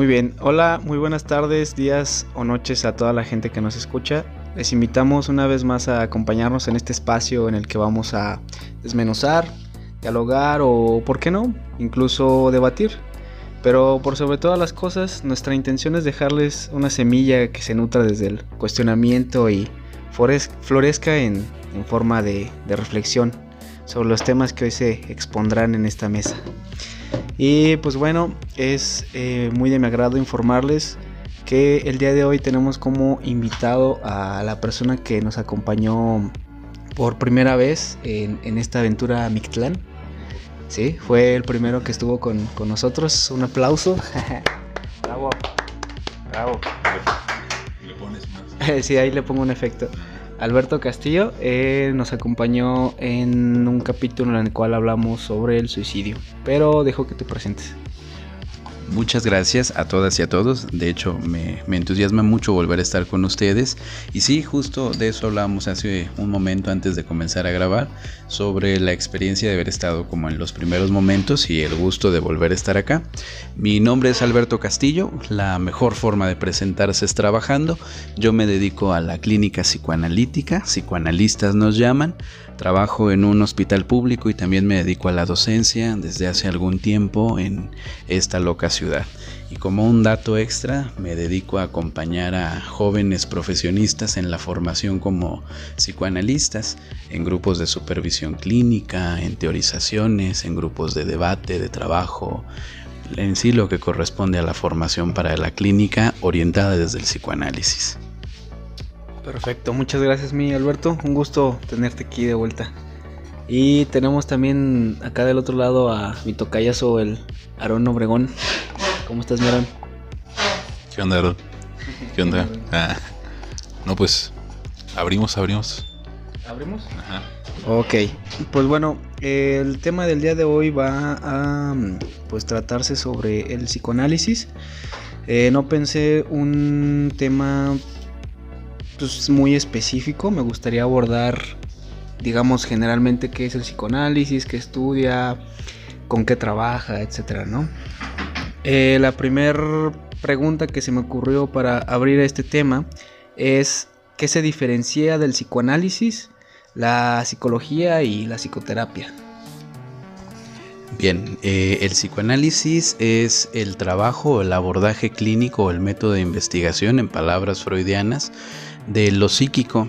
Muy bien, hola, muy buenas tardes, días o noches a toda la gente que nos escucha. Les invitamos una vez más a acompañarnos en este espacio en el que vamos a desmenuzar, dialogar o, ¿por qué no?, incluso debatir. Pero por sobre todas las cosas, nuestra intención es dejarles una semilla que se nutra desde el cuestionamiento y florezca en forma de reflexión sobre los temas que hoy se expondrán en esta mesa. Y pues bueno, es muy de mi agrado informarles que el día de hoy tenemos como invitado a la persona que nos acompañó por primera vez en esta aventura a Mictlán. Sí, fue el primero que estuvo con nosotros. Un aplauso. Bravo. Bravo. ¿Le pones más? Sí, ahí le pongo un efecto. Alberto Castillo nos acompañó en un capítulo en el cual hablamos sobre el suicidio. Pero dejo que te presentes. Muchas gracias a todas y a todos. De hecho, me entusiasma mucho volver a estar con ustedes. Y sí, justo de eso hablábamos hace un momento antes de comenzar a grabar, sobre la experiencia de haber estado como en los primeros momentos y el gusto de volver a estar acá. Mi nombre es Alberto Castillo. La mejor forma de presentarse es trabajando. Yo me dedico a la clínica psicoanalítica, psicoanalistas nos llaman. Trabajo en un hospital público y también me dedico a la docencia desde hace algún tiempo en esta loca ciudad. Y como un dato extra, me dedico a acompañar a jóvenes profesionistas en la formación como psicoanalistas, en grupos de supervisión clínica, en teorizaciones, en grupos de debate, de trabajo, en sí lo que corresponde a la formación para la clínica orientada desde el psicoanálisis. Perfecto, muchas gracias mi Alberto, un gusto tenerte aquí de vuelta. Y tenemos también acá del otro lado a mi tocayazo, el Aarón Obregón. ¿Cómo estás, mi Aarón? ¿Qué onda, Aarón? ¿Qué onda? No, pues, abrimos. ¿Abrimos? Ajá. Ok, pues bueno, el tema del día de hoy va a pues tratarse sobre el psicoanálisis. No pensé un tema pues muy específico, me gustaría abordar, digamos, generalmente qué es el psicoanálisis, qué estudia, con qué trabaja, etcétera, ¿no? La primera pregunta que se me ocurrió para abrir este tema es ¿qué se diferencia del psicoanálisis, la psicología y la psicoterapia? Bien, el psicoanálisis es el trabajo, el abordaje clínico o el método de investigación, en palabras freudianas, de lo psíquico.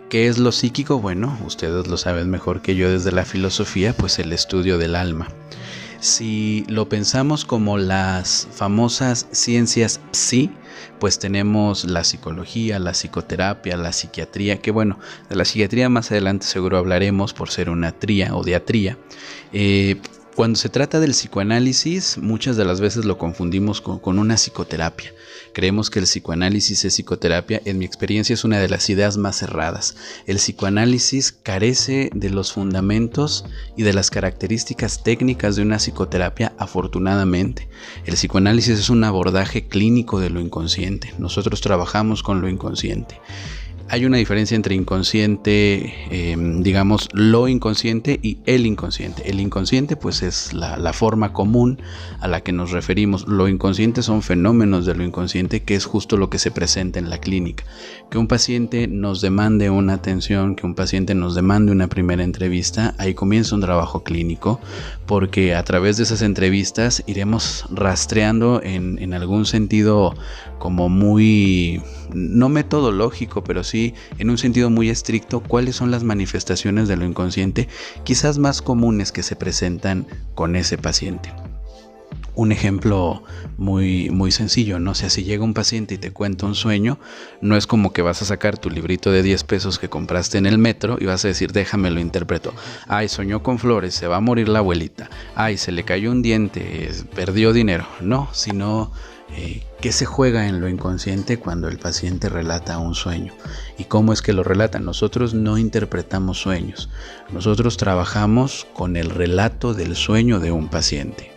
¿Qué es lo psíquico? Bueno, ustedes lo saben mejor que yo desde la filosofía, pues el estudio del alma. Si lo pensamos como las famosas ciencias psi, pues tenemos la psicología, la psicoterapia, la psiquiatría, que bueno, de la psiquiatría más adelante seguro hablaremos por ser una tría o diatría. Cuando se trata del psicoanálisis, muchas de las veces lo confundimos con una psicoterapia. Creemos que el psicoanálisis es psicoterapia. En mi experiencia es una de las ideas más erradas. El psicoanálisis carece de los fundamentos y de las características técnicas de una psicoterapia, afortunadamente. El psicoanálisis es un abordaje clínico de lo inconsciente. Nosotros trabajamos con lo inconsciente. Hay una diferencia entre inconsciente, digamos, lo inconsciente y el inconsciente. El inconsciente, pues, es la forma común a la que nos referimos. Lo inconsciente son fenómenos de lo inconsciente, que es justo lo que se presenta en la clínica. Que un paciente nos demande una atención, que un paciente nos demande una primera entrevista, ahí comienza un trabajo clínico, porque a través de esas entrevistas iremos rastreando en algún sentido como muy, no metodológico, pero sí en un sentido muy estricto, cuáles son las manifestaciones de lo inconsciente quizás más comunes que se presentan con ese paciente. Un ejemplo muy sencillo, ¿no? O sea, si llega un paciente y te cuenta un sueño, no es como que vas a sacar tu librito de 10 pesos que compraste en el metro y vas a decir, déjame lo interpreto. Ay, soñó con flores, se va a morir la abuelita. Ay, se le cayó un diente, perdió dinero. No, sino qué se juega en lo inconsciente cuando el paciente relata un sueño y cómo es que lo relata. Nosotros no interpretamos sueños, nosotros trabajamos con el relato del sueño de un paciente.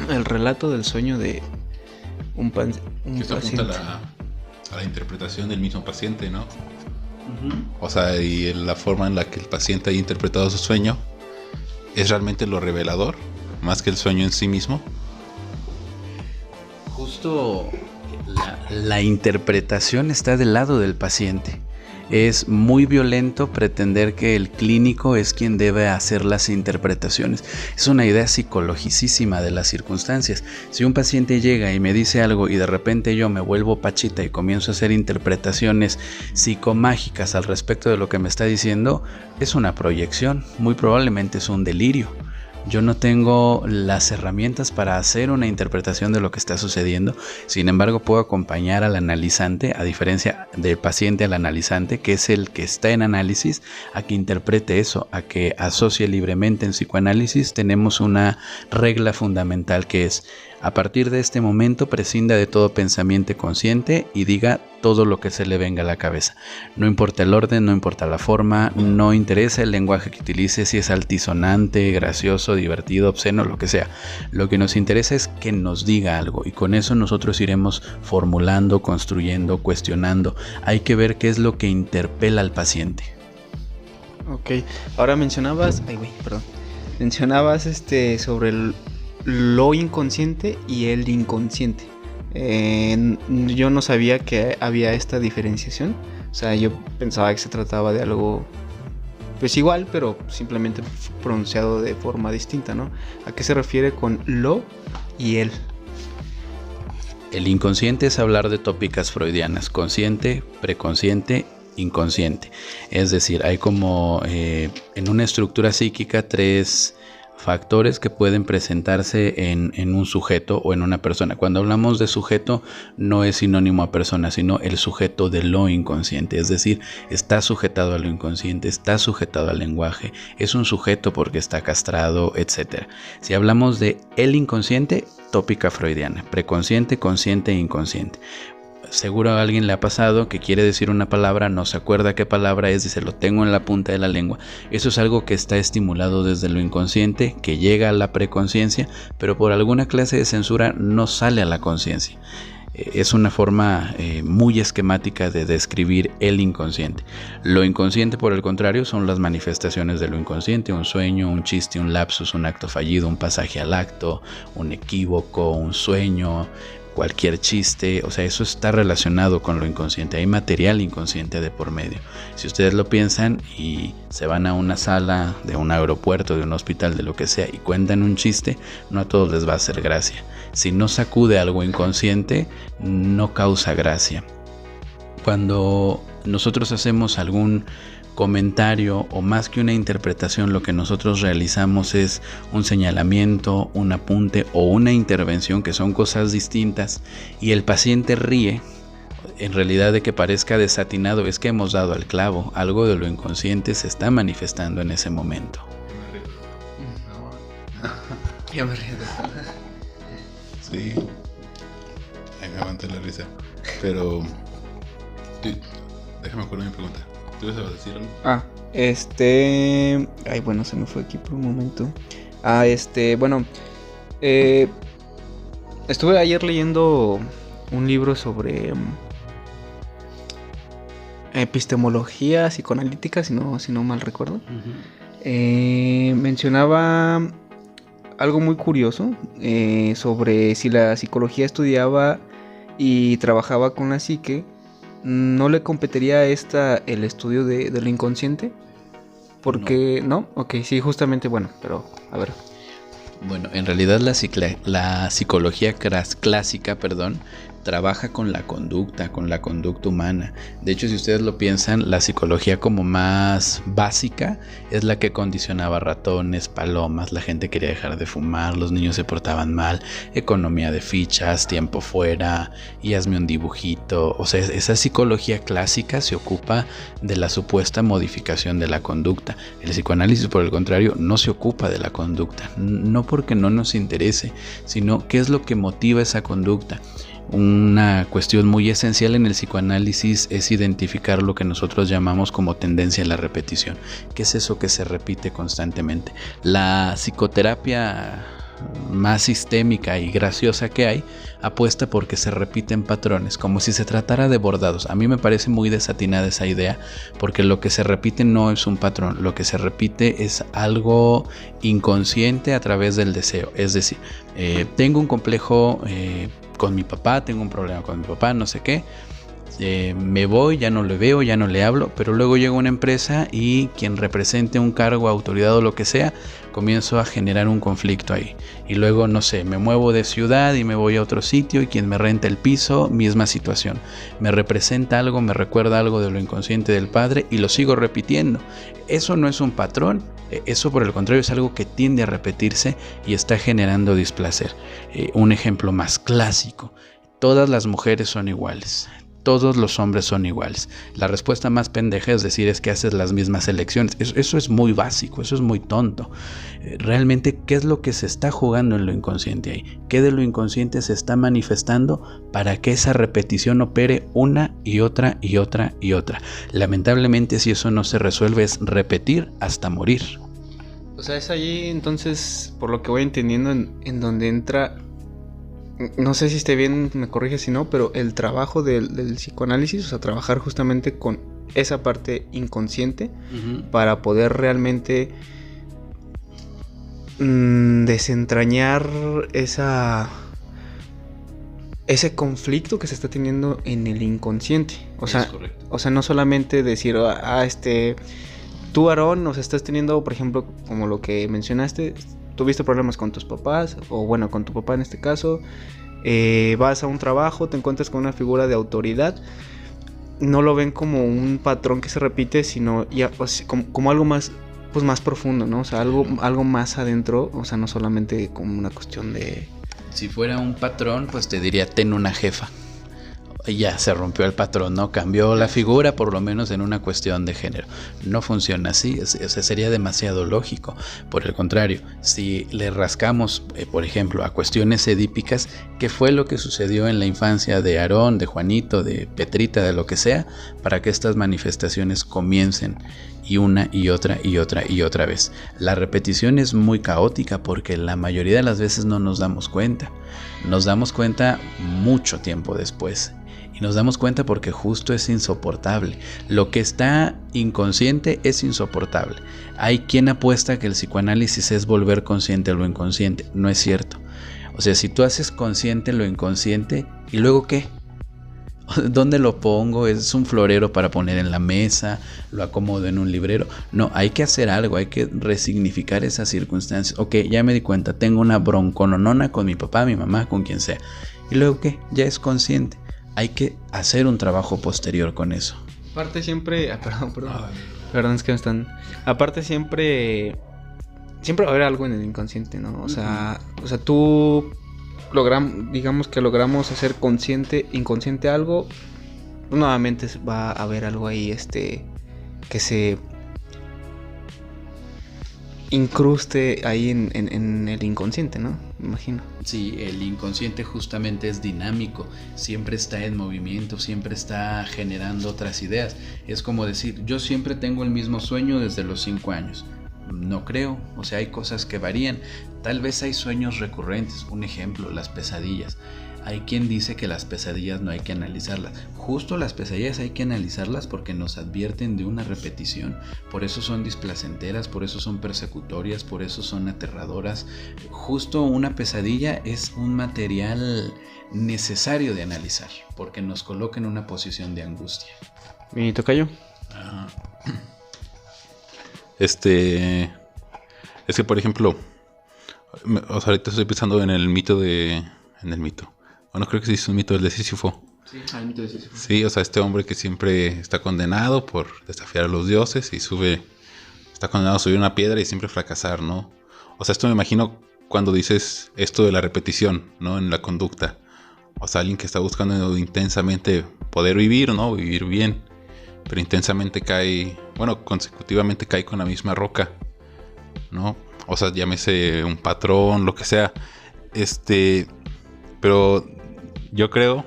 El relato del sueño de un paciente. Esto apunta a la interpretación del mismo paciente, ¿no? Uh-huh. O sea, y la forma en la que el paciente ha interpretado su sueño es realmente lo revelador, más que el sueño en sí mismo. esto la interpretación está del lado del paciente. Es muy violento pretender que el clínico es quien debe hacer las interpretaciones. Es una idea psicologicísima de las circunstancias. Si un paciente llega y me dice algo y de repente yo me vuelvo pachita y comienzo a hacer interpretaciones psicomágicas al respecto de lo que me está diciendo, es una proyección, muy probablemente es un delirio. Yo no tengo las herramientas para hacer una interpretación de lo que está sucediendo. Sin embargo, puedo acompañar al analizante, a diferencia del paciente al analizante, que es el que está en análisis, a que interprete eso, a que asocie libremente. En psicoanálisis tenemos una regla fundamental que es: a partir de este momento prescinda de todo pensamiento consciente y diga todo lo que se le venga a la cabeza. No importa el orden, no importa la forma, no interesa el lenguaje que utilice, si es altisonante, gracioso, divertido, obsceno, lo que sea. Lo que nos interesa es que nos diga algo y con eso nosotros iremos formulando, construyendo, cuestionando. Hay que ver qué es lo que interpela al paciente. Ok, ahora mencionabas sobre lo inconsciente y el inconsciente. Yo no sabía que había esta diferenciación. O sea, yo pensaba que se trataba de algo pues igual, pero simplemente pronunciado de forma distinta, ¿no? ¿A qué se refiere con lo y el? El inconsciente es hablar de tópicas freudianas: consciente, preconsciente, inconsciente. Es decir, hay como en una estructura psíquica 3 factores que pueden presentarse en un sujeto o en una persona. Cuando hablamos de sujeto, no es sinónimo a persona, sino el sujeto de lo inconsciente. Es decir, está sujetado a lo inconsciente, está sujetado al lenguaje, es un sujeto porque está castrado, etc. Si hablamos de el inconsciente, tópica freudiana: preconsciente, consciente e inconsciente. Seguro a alguien le ha pasado que quiere decir una palabra, no se acuerda qué palabra es, dice lo tengo en la punta de la lengua. Eso es algo que está estimulado desde lo inconsciente, que llega a la preconciencia, pero por alguna clase de censura no sale a la conciencia. Es una forma muy esquemática de describir el inconsciente. Lo inconsciente, por el contrario, son las manifestaciones de lo inconsciente: un sueño, un chiste, un lapsus, un acto fallido, un pasaje al acto, un equívoco, un sueño, cualquier chiste. O sea, eso está relacionado con lo inconsciente. Hay material inconsciente de por medio. Si ustedes lo piensan y se van a una sala de un aeropuerto, de un hospital, de lo que sea, y cuentan un chiste, no a todos les va a hacer gracia. Si no sacude algo inconsciente, no causa gracia. Cuando nosotros hacemos algún comentario o más que una interpretación, lo que nosotros realizamos es un señalamiento, un apunte o una intervención, que son cosas distintas, y el paciente ríe, en realidad de que parezca desatinado, es que hemos dado al clavo. Algo de lo inconsciente se está manifestando en ese momento. Yo me río. Sí, ahí me aguanta la risa. Pero déjame acordar mi pregunta. ¿Tú ibas a decir algo? Ay, bueno, se me fue aquí por un momento. Bueno, estuve ayer leyendo un libro sobre epistemología psicoanalítica, si no mal recuerdo. Mencionaba algo muy curioso sobre si la psicología estudiaba y trabajaba con la psique. ¿No le competiría a el estudio de lo inconsciente? Porque no. Ok, sí, justamente, bueno, pero a ver. Bueno, en realidad la psicología clásica, trabaja con la conducta humana. De hecho, si ustedes lo piensan, la psicología como más básica es la que condicionaba ratones, palomas, la gente quería dejar de fumar, los niños se portaban mal, economía de fichas, tiempo fuera, y hazme un dibujito. O sea, esa psicología clásica se ocupa de la supuesta modificación de la conducta. El psicoanálisis, por el contrario, no se ocupa de la conducta, no porque no nos interese, sino qué es lo que motiva esa conducta. Una cuestión muy esencial en el psicoanálisis es identificar lo que nosotros llamamos como tendencia a la repetición. ¿Qué es eso que se repite constantemente? La psicoterapia más sistémica y graciosa que hay, apuesta porque se repiten patrones, como si se tratara de bordados. A mí me parece muy desatinada esa idea, porque lo que se repite no es un patrón, lo que se repite es algo inconsciente a través del deseo. Es decir, tengo un complejo con mi papá, tengo un problema con mi papá, no sé qué. Me voy, ya no le veo, ya no le hablo, pero luego llega una empresa y quien represente un cargo, autoridad o lo que sea, comienzo a generar un conflicto ahí. Y luego, no sé, me muevo de ciudad y me voy a otro sitio y quien me renta el piso, misma situación. Me representa algo, me recuerda algo de lo inconsciente del padre y lo sigo repitiendo. Eso no es un patrón, eso por el contrario es algo que tiende a repetirse y está generando displacer. Un ejemplo más clásico: todas las mujeres son iguales. Todos los hombres son iguales. La respuesta más pendeja es decir es que haces las mismas elecciones. Eso es muy básico, eso es muy tonto. Realmente, ¿qué es lo que se está jugando en lo inconsciente ahí? ¿Qué de lo inconsciente se está manifestando para que esa repetición opere una y otra y otra y otra? Lamentablemente, si eso no se resuelve, es repetir hasta morir. O sea, es allí entonces, por lo que voy entendiendo, en donde entra... No sé si esté bien, me corrige si no, pero el trabajo del psicoanálisis, o sea, trabajar justamente con esa parte inconsciente para poder realmente desentrañar ese conflicto que se está teniendo en el inconsciente. O sea, no solamente decir, tú, Aarón, o sea, estás teniendo, por ejemplo, como lo que mencionaste, tuviste problemas con tus papás, o bueno, con tu papá en este caso, vas a un trabajo, te encuentras con una figura de autoridad, no lo ven como un patrón que se repite, sino ya, o sea, como algo más, pues más profundo, ¿no? O sea, algo más adentro, o sea, no solamente como una cuestión de... Si fuera un patrón, pues te diría, ten una jefa. Ya se rompió el patrón, ¿no? Cambió la figura, por lo menos en una cuestión de género. No funciona así, o sea, sería demasiado lógico. Por el contrario, si le rascamos, por ejemplo, a cuestiones edípicas, ¿qué fue lo que sucedió en la infancia de Aarón, de Juanito, de Petrita, de lo que sea, para que estas manifestaciones comiencen y una y otra y otra y otra vez? La repetición es muy caótica porque la mayoría de las veces no nos damos cuenta. Nos damos cuenta mucho tiempo después. Y nos damos cuenta porque justo es insoportable. Lo que está inconsciente es insoportable. Hay quien apuesta que el psicoanálisis es volver consciente lo inconsciente. No es cierto. O sea, si tú haces consciente lo inconsciente, ¿y luego qué? ¿Dónde lo pongo? ¿Es un florero para poner en la mesa? ¿Lo acomodo en un librero? No, hay que hacer algo, hay que resignificar esas circunstancias. Ok, ya me di cuenta, tengo una broncononona con mi papá, mi mamá, con quien sea. ¿Y luego qué? Ya es consciente. Hay que hacer un trabajo posterior con eso. Aparte siempre... Perdón, es que me están... Aparte siempre va a haber algo en el inconsciente, ¿no? O sea, tú... digamos que logramos hacer inconsciente algo, pues nuevamente va a haber algo ahí que se incruste ahí en el inconsciente, ¿no? Me imagino. Sí, el inconsciente justamente es dinámico, siempre está en movimiento, siempre está generando otras ideas. Es como decir, yo siempre tengo el mismo sueño desde los 5 años. No creo, o sea, hay cosas que varían. Tal vez hay sueños recurrentes. Un ejemplo, las pesadillas. Hay quien dice que las pesadillas no hay que analizarlas. Justo las pesadillas hay que analizarlas porque nos advierten de una repetición. Por eso son displacenteras, por eso son persecutorias, por eso son aterradoras. Justo una pesadilla es un material necesario de analizar porque nos coloca en una posición de angustia. ¿Mi tocayo? Es que, por ejemplo, o sea, ahorita estoy pensando en el mito. Bueno, creo que sí es un mito, el de Sísifo. Sí, el mito de Sísifo. Sí, o sea, este hombre que siempre está condenado por desafiar a los dioses y está condenado a subir una piedra y siempre fracasar, ¿no? O sea, esto me imagino cuando dices esto de la repetición, ¿no? En la conducta. O sea, alguien que está buscando intensamente poder vivir, ¿no? Vivir bien. Pero intensamente consecutivamente cae con la misma roca, ¿no? O sea, llámese un patrón, lo que sea. Pero yo creo,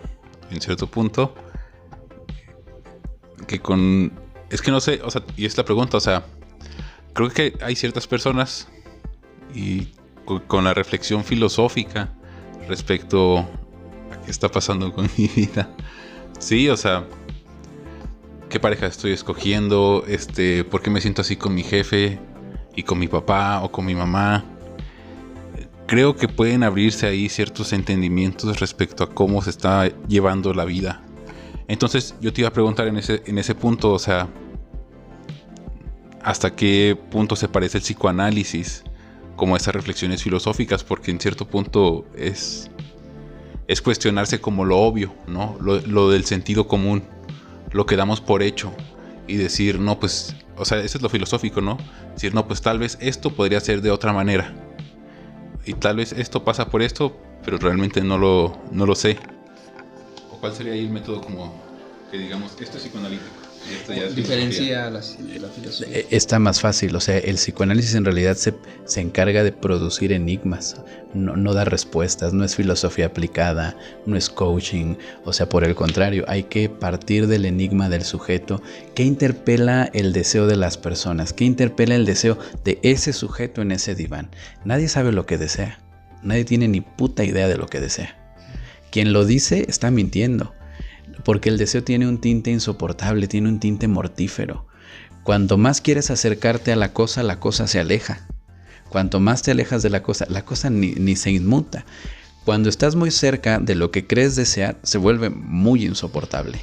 en cierto punto, es que no sé, o sea, y es la pregunta, o sea, creo que hay ciertas personas y con la reflexión filosófica respecto a qué está pasando con mi vida. Sí, o sea, ¿qué pareja estoy escogiendo? ¿Por qué me siento así con mi jefe y con mi papá o con mi mamá? Creo que pueden abrirse ahí ciertos entendimientos respecto a cómo se está llevando la vida. Entonces yo te iba a preguntar en ese punto, o sea, ¿hasta qué punto se parece el psicoanálisis como esas reflexiones filosóficas? Porque en cierto punto es cuestionarse como lo obvio, ¿no? Lo del sentido común, lo que damos por hecho y decir, no, pues, o sea, eso es lo filosófico, ¿no? Decir, no, pues tal vez esto podría ser de otra manera y tal vez esto pasa por esto, pero realmente no lo sé. ¿O cuál sería ahí el método como que digamos, esto es psicoanalítico? Diferencia la filosofía. Está más fácil, o sea, el psicoanálisis en realidad se encarga de producir enigmas, no da respuestas, no es filosofía aplicada, no es coaching, o sea, por el contrario, hay que partir del enigma del sujeto. ¿Qué interpela el deseo de las personas? ¿Qué interpela el deseo de ese sujeto en ese diván? Nadie sabe lo que desea, nadie tiene ni puta idea de lo que desea. Quien lo dice está mintiendo. Porque el deseo tiene un tinte insoportable, tiene un tinte mortífero. Cuanto más quieres acercarte a la cosa se aleja. Cuanto más te alejas de la cosa ni se inmuta. Cuando estás muy cerca de lo que crees desear, se vuelve muy insoportable.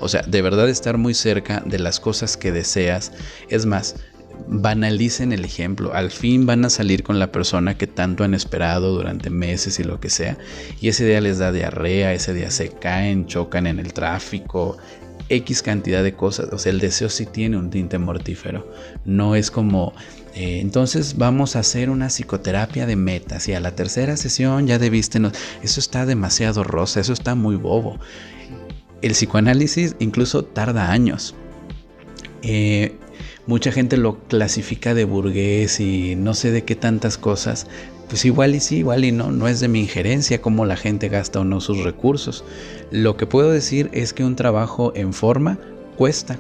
O sea, de verdad estar muy cerca de las cosas que deseas. Es más, banalicen el ejemplo. Al fin van a salir con la persona que tanto han esperado durante meses y lo que sea, y ese día les da diarrea, ese día se caen, chocan en el tráfico, X cantidad de cosas. O sea, el deseo sí tiene un tinte mortífero. No es como entonces vamos a hacer una psicoterapia de metas y a la tercera sesión ya debiste eso está demasiado rosa, eso está muy bobo. El psicoanálisis incluso tarda años. Mucha gente lo clasifica de burgués y no sé de qué tantas cosas. Pues igual y sí, igual y no es de mi injerencia cómo la gente gasta o no sus recursos. Lo que puedo decir es que un trabajo en forma cuesta.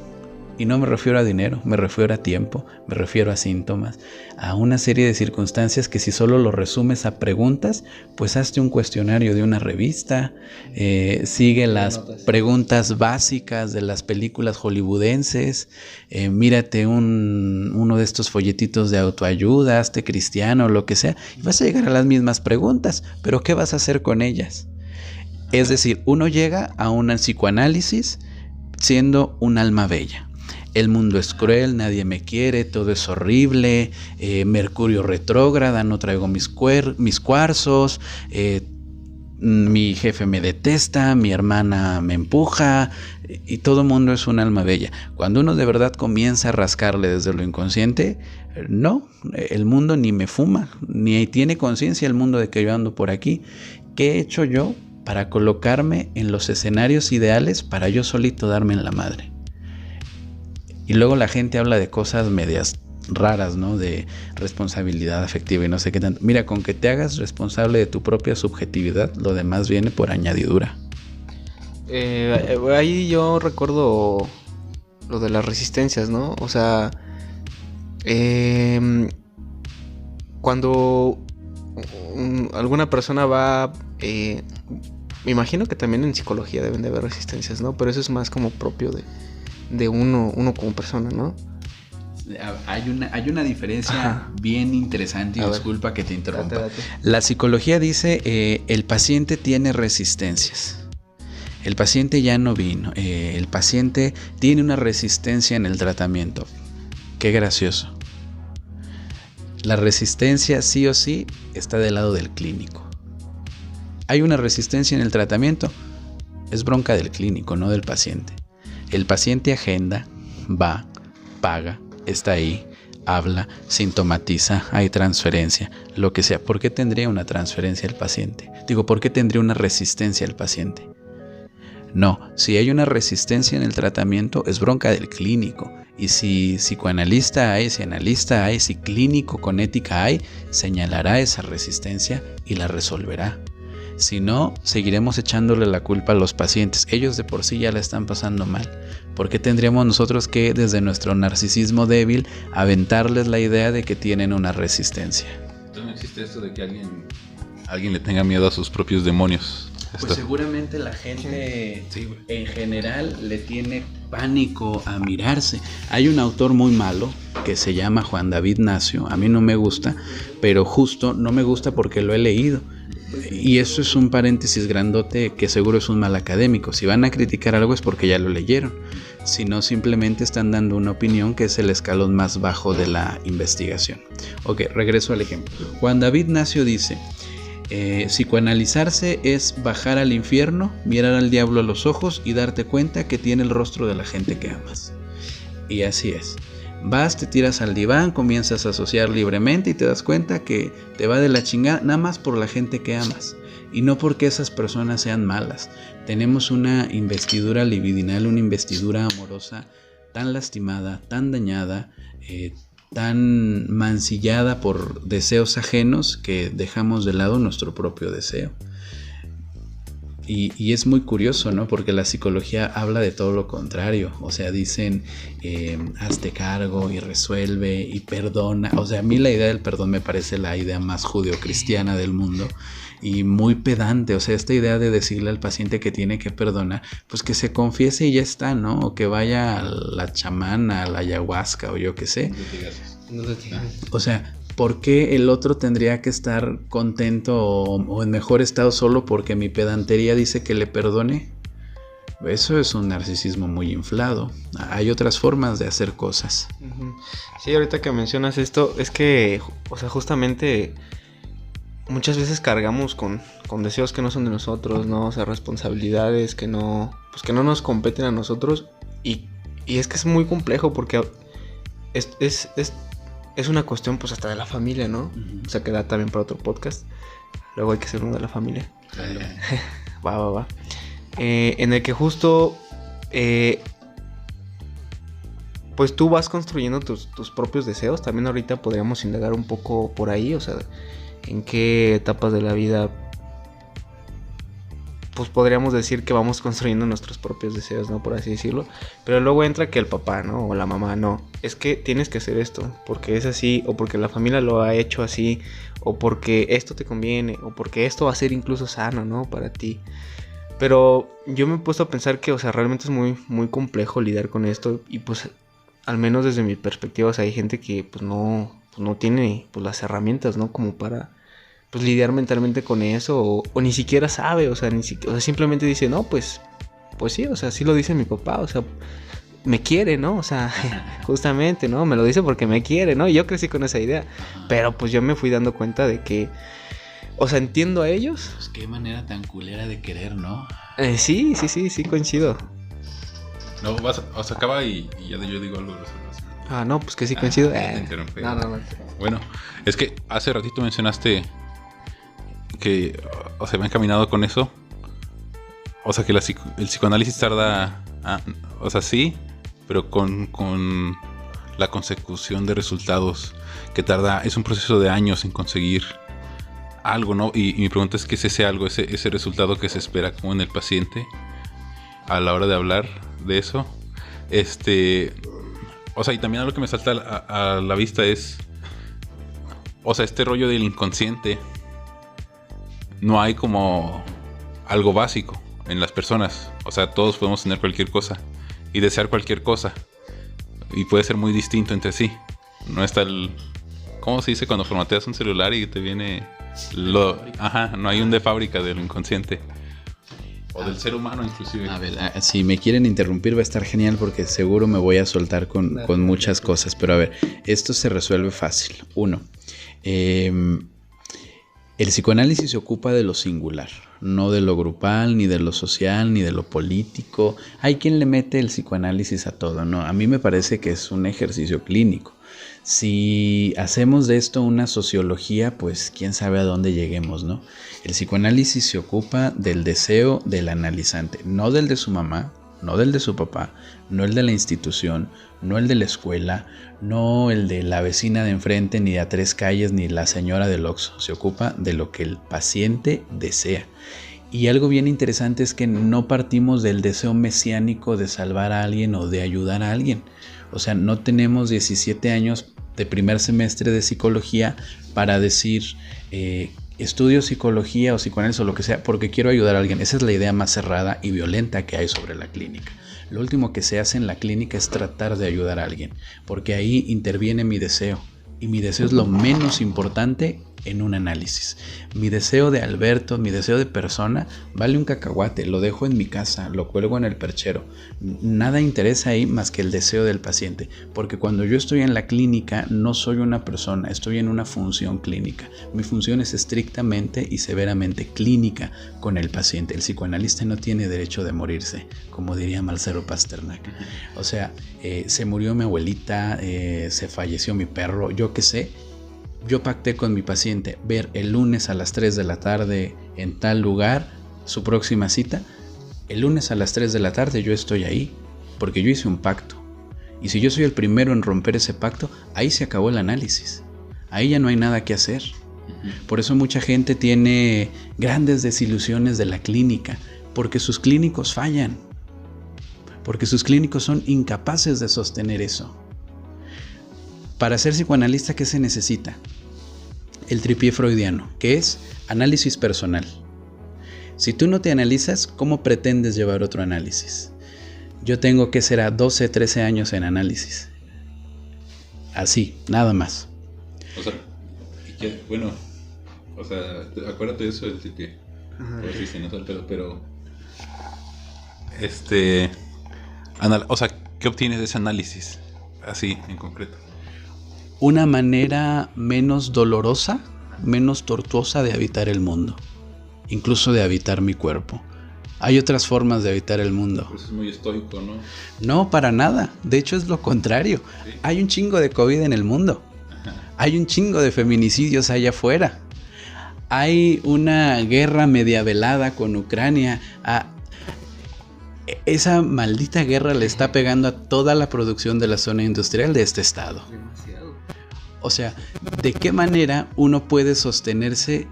Y no me refiero a dinero, me refiero a tiempo, me refiero a síntomas, a una serie de circunstancias que si solo lo resumes a preguntas, pues hazte un cuestionario de una revista, sigue las preguntas básicas de las películas hollywoodenses, mírate uno de estos folletitos de autoayuda, hazte cristiano, lo que sea, y vas a llegar a las mismas preguntas, pero ¿qué vas a hacer con ellas? Es decir, uno llega a un psicoanálisis siendo un alma bella. El mundo es cruel, nadie me quiere, todo es horrible, Mercurio retrógrada, no traigo mis cuarzos, mi jefe me detesta, mi hermana me empuja y todo el mundo es un alma bella. Cuando uno de verdad comienza a rascarle desde lo inconsciente, no, el mundo ni me fuma, ni tiene conciencia el mundo de que yo ando por aquí. ¿Qué he hecho yo para colocarme en los escenarios ideales para yo solito darme en la madre? Y luego la gente habla de cosas medias raras, ¿no? De responsabilidad afectiva y no sé qué tanto. Mira, con que te hagas responsable de tu propia subjetividad, lo demás viene por añadidura. Ahí yo recuerdo lo de las resistencias, ¿no? O sea, cuando alguna persona va... me imagino que también en psicología deben de haber resistencias, ¿no? Pero eso es más como propio de uno como persona, ¿no? Hay una diferencia bien interesante, y disculpa que te interrumpa. Date. La psicología dice, el paciente tiene resistencias. El paciente ya no vino. El paciente tiene una resistencia en el tratamiento. Qué gracioso. La resistencia sí o sí está del lado del clínico. Hay una resistencia en el tratamiento. Es bronca del clínico, no del paciente. El paciente agenda, va, paga, está ahí, habla, sintomatiza, hay transferencia, lo que sea. ¿Por qué tendría una transferencia el paciente? ¿Por qué tendría una resistencia el paciente? No, si hay una resistencia en el tratamiento es bronca del clínico. Y si psicoanalista hay, si analista hay, si clínico con ética hay, señalará esa resistencia y la resolverá. Si no, seguiremos echándole la culpa a los pacientes. Ellos de por sí ya la están pasando mal. ¿Por qué tendríamos nosotros que, desde nuestro narcisismo débil, aventarles la idea de que tienen una resistencia? Entonces no existe esto de que alguien le tenga miedo a sus propios demonios. Pues seguramente la gente en general le tiene pánico a mirarse. Hay un autor muy malo que se llama Juan David Nacio. A mí no me gusta, pero justo no me gusta porque lo he leído. Y eso es un paréntesis grandote que seguro es un mal académico. Si van a criticar algo es porque ya lo leyeron. Si no, simplemente están dando una opinión que es el escalón más bajo de la investigación. Ok, regreso al ejemplo. Juan David Nacio dice: psicoanalizarse es bajar al infierno, mirar al diablo a los ojos y darte cuenta que tiene el rostro de la gente que amas. Y así es. Vas, te tiras al diván, comienzas a asociar libremente y te das cuenta que te va de la chingada nada más por la gente que amas. Y no porque esas personas sean malas. Tenemos una investidura libidinal, una investidura amorosa tan lastimada, tan dañada, tan mancillada por deseos ajenos que dejamos de lado nuestro propio deseo. Y es muy curioso, ¿no? Porque la psicología habla de todo lo contrario. O sea, dicen, hazte cargo y resuelve y perdona. O sea, a mí la idea del perdón me parece la idea más judeocristiana del mundo y muy pedante. O sea, esta idea de decirle al paciente que tiene que perdonar, pues que se confiese y ya está, ¿no? O que vaya a la chamana, a la ayahuasca o yo qué sé. O sea, ¿por qué el otro tendría que estar contento o en mejor estado solo porque mi pedantería dice que le perdone? Eso es un narcisismo muy inflado. Hay otras formas de hacer cosas. Sí, ahorita que mencionas esto, es que, o sea, justamente muchas veces cargamos con deseos que no son de nosotros, ¿no? O sea, responsabilidades que no nos competen a nosotros. Y es que es muy complejo porque es una cuestión pues hasta de la familia, ¿no? O sea, que da también para otro podcast. Luego hay que hacer uno de la familia. Va. En el que justo pues tú vas construyendo tus propios deseos. También ahorita podríamos indagar un poco por ahí. O sea, en qué etapas de la vida pues podríamos decir que vamos construyendo nuestros propios deseos, ¿no? Por así decirlo. Pero luego entra que el papá, ¿no? O la mamá, no. Es que tienes que hacer esto, porque es así, o porque la familia lo ha hecho así, o porque esto te conviene, o porque esto va a ser incluso sano, ¿no? Para ti. Pero yo me he puesto a pensar que, o sea, realmente es muy, muy complejo lidiar con esto. Y pues, al menos desde mi perspectiva, o sea, hay gente que pues no tiene pues las herramientas, ¿no? Como para pues lidiar mentalmente con eso, o ni siquiera sabe, o sea, simplemente dice, no, pues sí, o sea, sí lo dice mi papá, o sea, me quiere, ¿no? O sea, justamente, ¿no? Me lo dice porque me quiere, ¿no? Y yo crecí con esa idea, pero pues yo me fui dando cuenta de que, o sea, entiendo a ellos. Pues qué manera tan culera de querer, ¿no? Sí, coincido. No, o sea, acaba y ya yo digo algo de eso. No, pues que sí coincido. No. Bueno, es que hace ratito mencionaste que, o sea, me he encaminado con eso. O sea, que el psicoanálisis tarda, o sea, sí, pero con la consecución de resultados que tarda, es un proceso de años en conseguir algo, ¿no? Y mi pregunta es, ¿qué es ese algo, ese resultado que se espera como en el paciente a la hora de hablar de eso? O sea, y también algo que me salta a la vista es, o sea, este rollo del inconsciente. No hay como algo básico en las personas. O sea, todos podemos tener cualquier cosa y desear cualquier cosa. Y puede ser muy distinto entre sí. No está ¿cómo se dice cuando formateas un celular y te viene no hay un de fábrica del inconsciente. O del ser humano inclusive. A ver, si me quieren interrumpir va a estar genial porque seguro me voy a soltar con muchas cosas. Pero a ver, esto se resuelve fácil. 1. El psicoanálisis se ocupa de lo singular, no de lo grupal, ni de lo social, ni de lo político. Hay quien le mete el psicoanálisis a todo, ¿no? A mí me parece que es un ejercicio clínico. Si hacemos de esto una sociología, pues quién sabe a dónde lleguemos, ¿no? El psicoanálisis se ocupa del deseo del analizante, no del de su mamá, no del de su papá, no el de la institución, no el de la escuela, no el de la vecina de enfrente, ni de a 3 calles, ni la señora del Oxxo. Se ocupa de lo que el paciente desea. Y algo bien interesante es que no partimos del deseo mesiánico de salvar a alguien o de ayudar a alguien. O sea, no tenemos 17 años de primer semestre de psicología para decir estudio psicología o psicoanálisis o lo que sea porque quiero ayudar a alguien. Esa es la idea más cerrada y violenta que hay sobre la clínica. Lo último que se hace en la clínica es tratar de ayudar a alguien, porque ahí interviene mi deseo. Y mi deseo es lo menos importante en un análisis. Mi deseo de Alberto, mi deseo de persona, vale un cacahuate, lo dejo en mi casa, lo cuelgo en el perchero. Nada interesa ahí más que el deseo del paciente, porque cuando yo estoy en la clínica no soy una persona, estoy en una función clínica. Mi función es estrictamente y severamente clínica con el paciente. El psicoanalista no tiene derecho de morirse, como diría Marcelo Pasternak. O sea, se murió mi abuelita, se falleció mi perro, yo qué sé. Yo pacté con mi paciente ver el lunes a las 3 de la tarde en tal lugar su próxima cita. El lunes a las 3 de la tarde yo estoy ahí porque yo hice un pacto. Y si yo soy el primero en romper ese pacto, ahí se acabó el análisis. Ahí ya no hay nada que hacer. Por eso mucha gente tiene grandes desilusiones de la clínica, porque sus clínicos fallan. Porque sus clínicos son incapaces de sostener eso. Para ser psicoanalista, ¿qué se necesita? El tripié freudiano, que es análisis personal. Si tú no te analizas, ¿cómo pretendes llevar otro análisis? Yo tengo que ser a 12, 13 años en análisis. Así, nada más. O sea, bueno, o sea, acuérdate de eso del tripié. Pues sí, no, pero o sea, ¿qué obtienes de ese análisis? Así, en concreto. Una manera menos dolorosa, menos tortuosa de habitar el mundo, incluso de habitar mi cuerpo. Hay otras formas de habitar el mundo. Pues es muy estoico, ¿no? No, para nada. De hecho, es lo contrario. ¿Sí? Hay un chingo de COVID en el mundo. Hay un chingo de feminicidios allá afuera. Hay una guerra media velada con Ucrania. Esa maldita guerra le está pegando a toda la producción de la zona industrial de este estado. Demasiado. O sea, ¿de qué manera uno puede sostenerse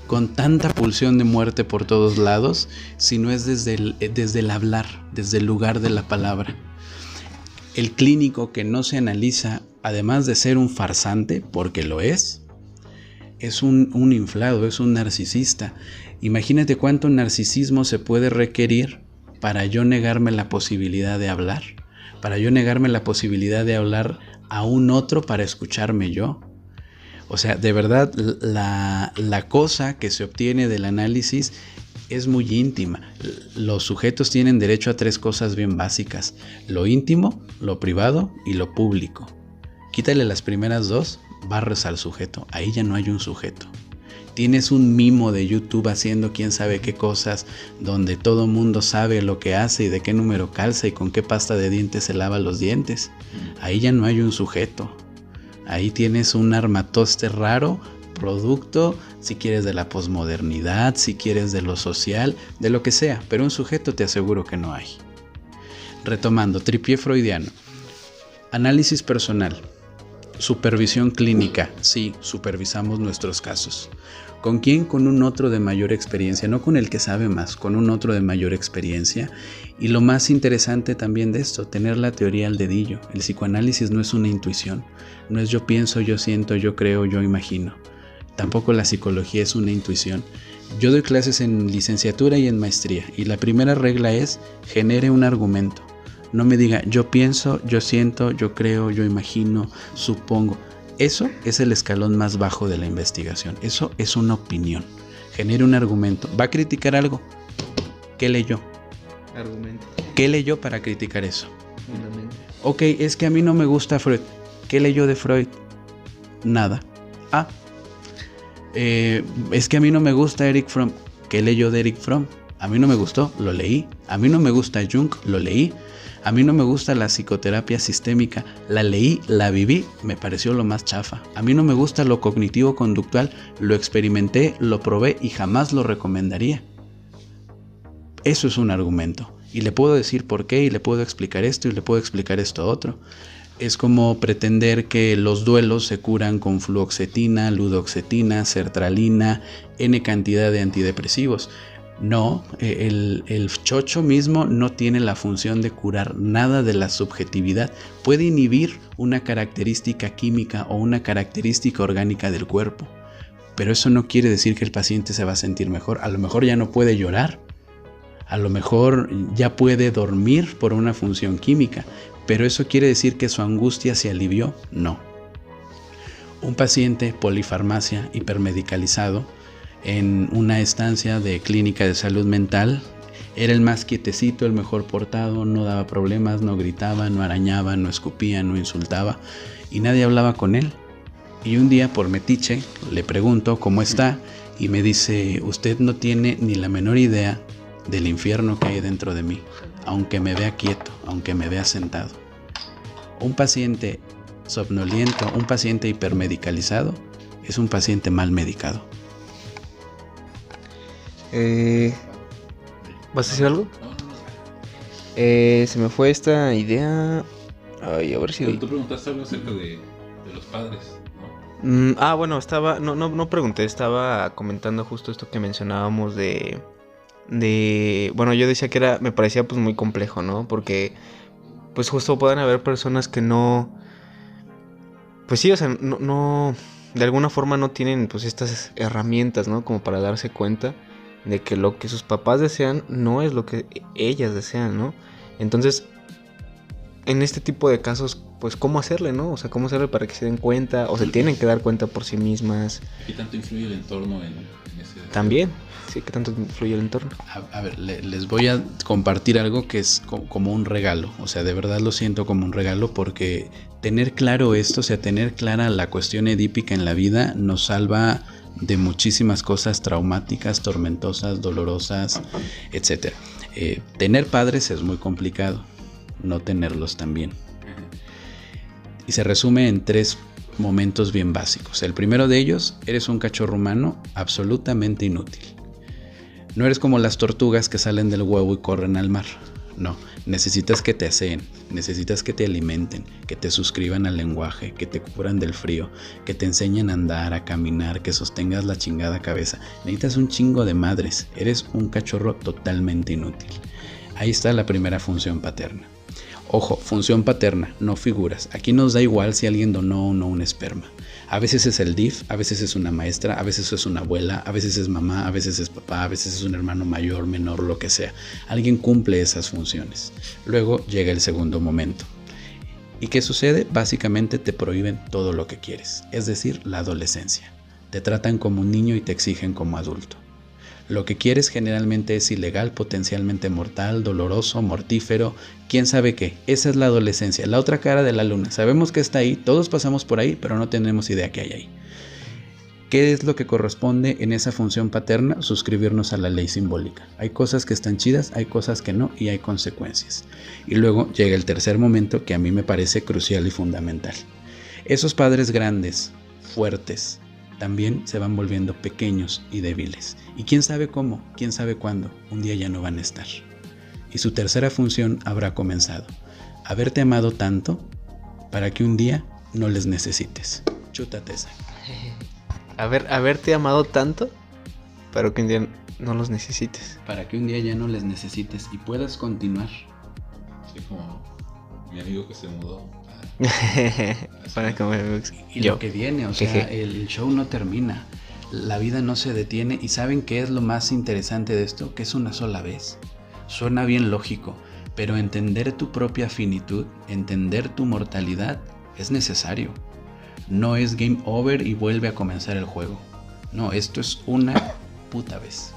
con tanta pulsión de muerte por todos lados si no es desde el hablar, desde el lugar de la palabra? El clínico que no se analiza, además de ser un farsante, porque lo es un inflado, es un narcisista. Imagínate cuánto narcisismo se puede requerir para yo negarme la posibilidad de hablar, para yo negarme la posibilidad de hablar a un otro para escucharme yo. O sea, de verdad, la cosa que se obtiene del análisis es muy íntima. Los sujetos tienen derecho a 3 cosas bien básicas: lo íntimo, lo privado y lo público. Quítale las primeras 2, barres al sujeto. Ahí ya no hay un sujeto. Tienes un mimo de YouTube haciendo quién sabe qué cosas, donde todo mundo sabe lo que hace y de qué número calza y con qué pasta de dientes se lava los dientes. Ahí ya no hay un sujeto. Ahí tienes un armatoste raro, producto, si quieres de la posmodernidad, si quieres de lo social, de lo que sea, pero un sujeto te aseguro que no hay. Retomando, tripié freudiano. Análisis personal. Supervisión clínica. Sí, supervisamos nuestros casos. ¿Con quién? Con un otro de mayor experiencia, no con el que sabe más, con un otro de mayor experiencia. Y lo más interesante también de esto, tener la teoría al dedillo. El psicoanálisis no es una intuición, no es yo pienso, yo siento, yo creo, yo imagino. Tampoco la psicología es una intuición. Yo doy clases en licenciatura y en maestría, y la primera regla es: genere un argumento. No me diga yo pienso, yo siento, yo creo, yo imagino, supongo. Eso es el escalón más bajo de la investigación. Eso es una opinión. Genere un argumento. ¿Va a criticar algo? ¿Qué leyó? Argumento. ¿Qué leyó para criticar eso? Fundamento. Ok, es que a mí no me gusta Freud. ¿Qué leyó de Freud? Nada. Es que a mí no me gusta Erich Fromm. ¿Qué leyó de Erich Fromm? A mí no me gustó, lo leí. A mí no me gusta Jung, lo leí. A mí no me gusta la psicoterapia sistémica, la leí, la viví, me pareció lo más chafa. A mí no me gusta lo cognitivo-conductual, lo experimenté, lo probé y jamás lo recomendaría. Eso es un argumento. Y le puedo decir por qué, y le puedo explicar esto, y le puedo explicar esto otro. Es como pretender que los duelos se curan con fluoxetina, ludoxetina, sertralina, N cantidad de antidepresivos. No, el chocho mismo no tiene la función de curar nada de la subjetividad. Puede inhibir una característica química o una característica orgánica del cuerpo, pero eso no quiere decir que el paciente se va a sentir mejor. A lo mejor ya no puede llorar, a lo mejor ya puede dormir por una función química, pero eso quiere decir que su angustia se alivió. No. Un paciente polifarmacia hipermedicalizado en una estancia de clínica de salud mental era el más quietecito, el mejor portado, no daba problemas, no gritaba, no arañaba, no escupía, no insultaba y nadie hablaba con él. Y un día por metiche le pregunto cómo está y me dice: usted no tiene ni la menor idea del infierno que hay dentro de mí, aunque me vea quieto, aunque me vea sentado. Un paciente somnoliento, un paciente hipermedicalizado es un paciente mal medicado. ¿Vas a decir algo? Se me fue esta idea. Ay, a ver si... Pero tú preguntaste algo acerca de los padres, ¿no? Bueno, no pregunté, estaba comentando justo esto que mencionábamos de bueno, yo decía que me parecía pues muy complejo, ¿no? Porque pues justo pueden haber personas que no, pues sí, o sea, no de alguna forma no tienen pues estas herramientas, ¿no? Como para darse cuenta de que lo que sus papás desean no es lo que ellas desean, ¿no? Entonces, en este tipo de casos, pues cómo hacerle, ¿no? O sea, cómo hacerle para que se den cuenta o se tienen que dar cuenta por sí mismas. ¿Qué tanto influye el entorno en ese? También, sí, ¿qué tanto influye el entorno? A ver, les voy a compartir algo que es como un regalo. O sea, de verdad lo siento como un regalo porque tener claro esto, o sea, tener clara la cuestión edípica en la vida nos salva de muchísimas cosas traumáticas, tormentosas, dolorosas, etc. Tener padres es muy complicado, no tenerlos también. Y se resume en 3 momentos bien básicos. El primero de ellos, eres un cachorro humano absolutamente inútil. No eres como las tortugas que salen del huevo y corren al mar. No, necesitas que te aseen, necesitas que te alimenten, que te suscriban al lenguaje, que te cubran del frío, que te enseñen a andar, a caminar, que sostengas la chingada cabeza. Necesitas un chingo de madres, eres un cachorro totalmente inútil. Ahí está la primera función paterna. Ojo, función paterna, no figuras. Aquí nos da igual si alguien donó o no un esperma. A veces es el DIF, a veces es una maestra, a veces es una abuela, a veces es mamá, a veces es papá, a veces es un hermano mayor, menor, lo que sea. Alguien cumple esas funciones. Luego llega el segundo momento. ¿Y qué sucede? Básicamente te prohíben todo lo que quieres, es decir, la adolescencia. Te tratan como un niño y te exigen como adulto. Lo que quieres generalmente es ilegal, potencialmente mortal, doloroso, mortífero, quién sabe qué. Esa es la adolescencia, la otra cara de la luna. Sabemos que está ahí, todos pasamos por ahí, pero no tenemos idea qué hay ahí. ¿Qué es lo que corresponde en esa función paterna? Suscribirnos a la ley simbólica. Hay cosas que están chidas, hay cosas que no y hay consecuencias. Y luego llega el tercer momento que a mí me parece crucial y fundamental. Esos padres grandes, fuertes, también se van volviendo pequeños y débiles. Y quién sabe cómo, quién sabe cuándo, un día ya no van a estar. Y su tercera función habrá comenzado. Haberte amado tanto para que un día no les necesites. Chútate esa. Haberte amado tanto para que un día no los necesites. Para que un día ya no les necesites y puedas continuar. Sí, como mi amigo que se mudó. Para que y lo que viene, o sea, el show no termina, la vida no se detiene. ¿Y saben qué es lo más interesante de esto? Que es una sola vez. Suena bien lógico, pero entender tu propia finitud, entender tu mortalidad es necesario. No es game over y vuelve a comenzar el juego. No, esto es una puta vez.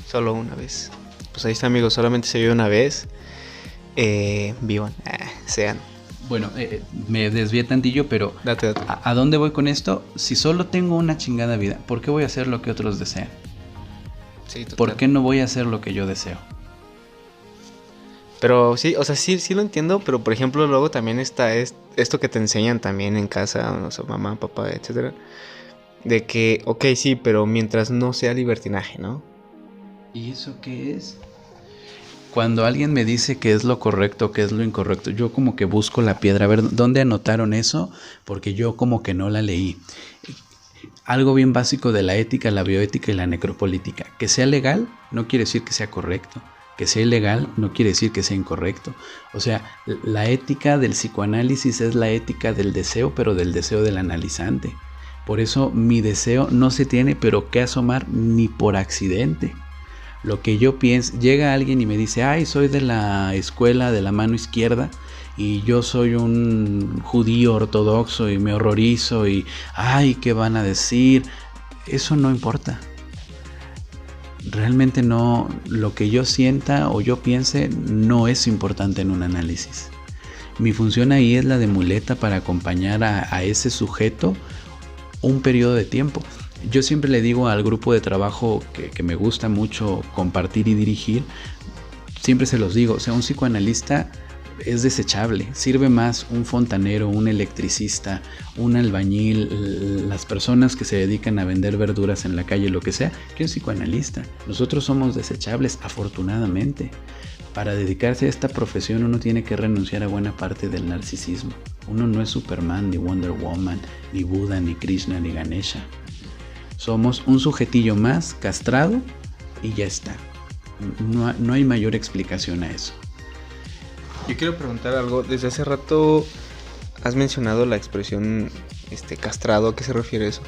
Solo una vez. Pues ahí está, amigos, solamente se vive una vez. Vivan, sean. Bueno, me desvié tantillo, pero date. ¿A dónde voy con esto? Si solo tengo una chingada vida, ¿por qué voy a hacer lo que otros desean? Sí, total. ¿Por qué no voy a hacer lo que yo deseo? Pero sí, o sea, sí lo entiendo, pero por ejemplo luego también está esto que te enseñan también en casa, o sea, mamá, papá, etcétera, de que, ok, sí, pero mientras no sea libertinaje, ¿no? ¿Y eso qué es? Cuando alguien me dice qué es lo correcto, qué es lo incorrecto, yo como que busco la piedra, a ver, ¿dónde anotaron eso? Porque yo como que no la leí. Algo bien básico de la ética, la bioética y la necropolítica. Que sea legal no quiere decir que sea correcto. Que sea ilegal no quiere decir que sea incorrecto. O sea, la ética del psicoanálisis es la ética del deseo, pero del deseo del analizante. Por eso mi deseo no se tiene pero que asomar ni por accidente. Lo que yo pienso, llega alguien y me dice, ay, soy de la escuela de la mano izquierda y yo soy un judío ortodoxo y me horrorizo y, ay, ¿qué van a decir? Eso no importa. Realmente no, lo que yo sienta o yo piense no es importante en un análisis. Mi función ahí es la de muleta para acompañar a ese sujeto un periodo de tiempo. Yo siempre le digo al grupo de trabajo que me gusta mucho compartir y dirigir, siempre se los digo, o sea, un psicoanalista es desechable, sirve más un fontanero, un electricista, un albañil, las personas que se dedican a vender verduras en la calle, lo que sea, que un psicoanalista. Nosotros somos desechables, afortunadamente. Para dedicarse a esta profesión uno tiene que renunciar a buena parte del narcisismo. Uno no es Superman, ni Wonder Woman, ni Buda, ni Krishna, ni Ganesha. Somos un sujetillo más castrado y ya está. No hay mayor explicación a eso. Yo quiero preguntar algo. Desde hace rato has mencionado la expresión castrado. ¿A qué se refiere eso?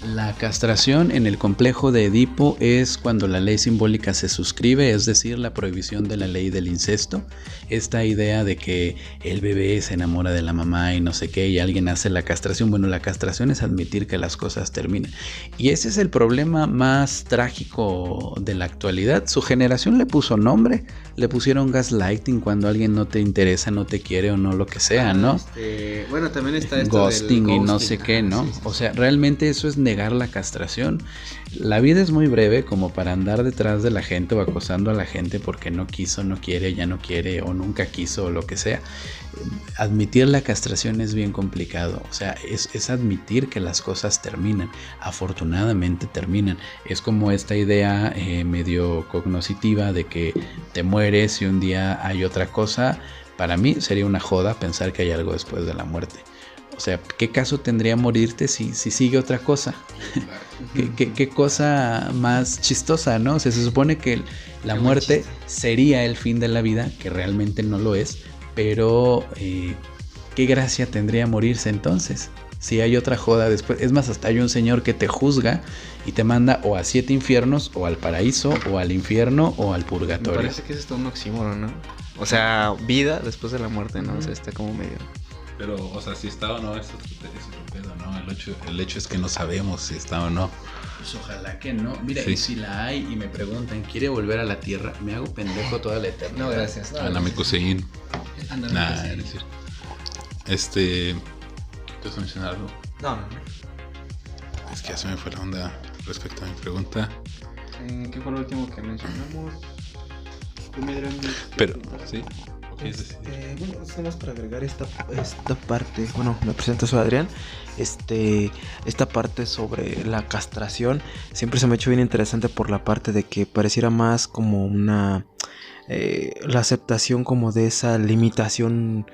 La castración en el complejo de Edipo es cuando la ley simbólica se suscribe, es decir, la prohibición de la ley del incesto. Esta idea de que el bebé se enamora de la mamá y no sé qué, y alguien hace la castración. Bueno, la castración es admitir que las cosas terminan. Y ese es el problema más trágico de la actualidad. Su generación le puso nombre, le pusieron gaslighting cuando alguien no te interesa, no te quiere o no lo que sea, ¿no? Bueno, también está esto ghosting del y no sé qué, ¿no? Sí. O sea, realmente eso es negar la castración. La vida es muy breve como para andar detrás de la gente o acosando a la gente porque no quiso, no quiere, ya no quiere o nunca quiso o lo que sea. Admitir la castración es bien complicado. O sea, es admitir que las cosas terminan. Afortunadamente terminan. Es como esta idea medio cognoscitiva de que te mueres y un día hay otra cosa. Para mí sería una joda pensar que hay algo después de la muerte. O sea, ¿qué caso tendría morirte si sigue otra cosa? ¿Qué cosa más chistosa, ¿no? O sea, se supone que la muerte sería el fin de la vida, que realmente no lo es, pero ¿qué gracia tendría morirse entonces? Si hay otra joda después. Es más, hasta hay un señor que te juzga y te manda o a 7 infiernos, o al paraíso, o al infierno, o al purgatorio. Me parece que eso es todo un oxímoron, ¿no? O sea, vida después de la muerte, ¿no? O sea, está como medio... Pero, o sea, si está o no, eso es otro pedo, ¿no? El hecho es que no sabemos si está o no. Pues ojalá que no. Mira, Sí. y si la hay y me preguntan, ¿quiere volver a la tierra? Me hago pendejo toda la eternidad. No, gracias. Anamikusein. Ándale, Nah, pues, es sí. decir. ¿Te vas a mencionar algo? No. Es que ya se me fue la onda respecto a mi pregunta. ¿Qué fue lo último que mencionamos? Pero, ¿sí? Ok, es decir. Bueno, nada más para agregar esta parte. Bueno, me presento, soy Adrián. Esta parte sobre la castración siempre se me ha hecho bien interesante por la parte de que pareciera más como una la aceptación como de esa limitación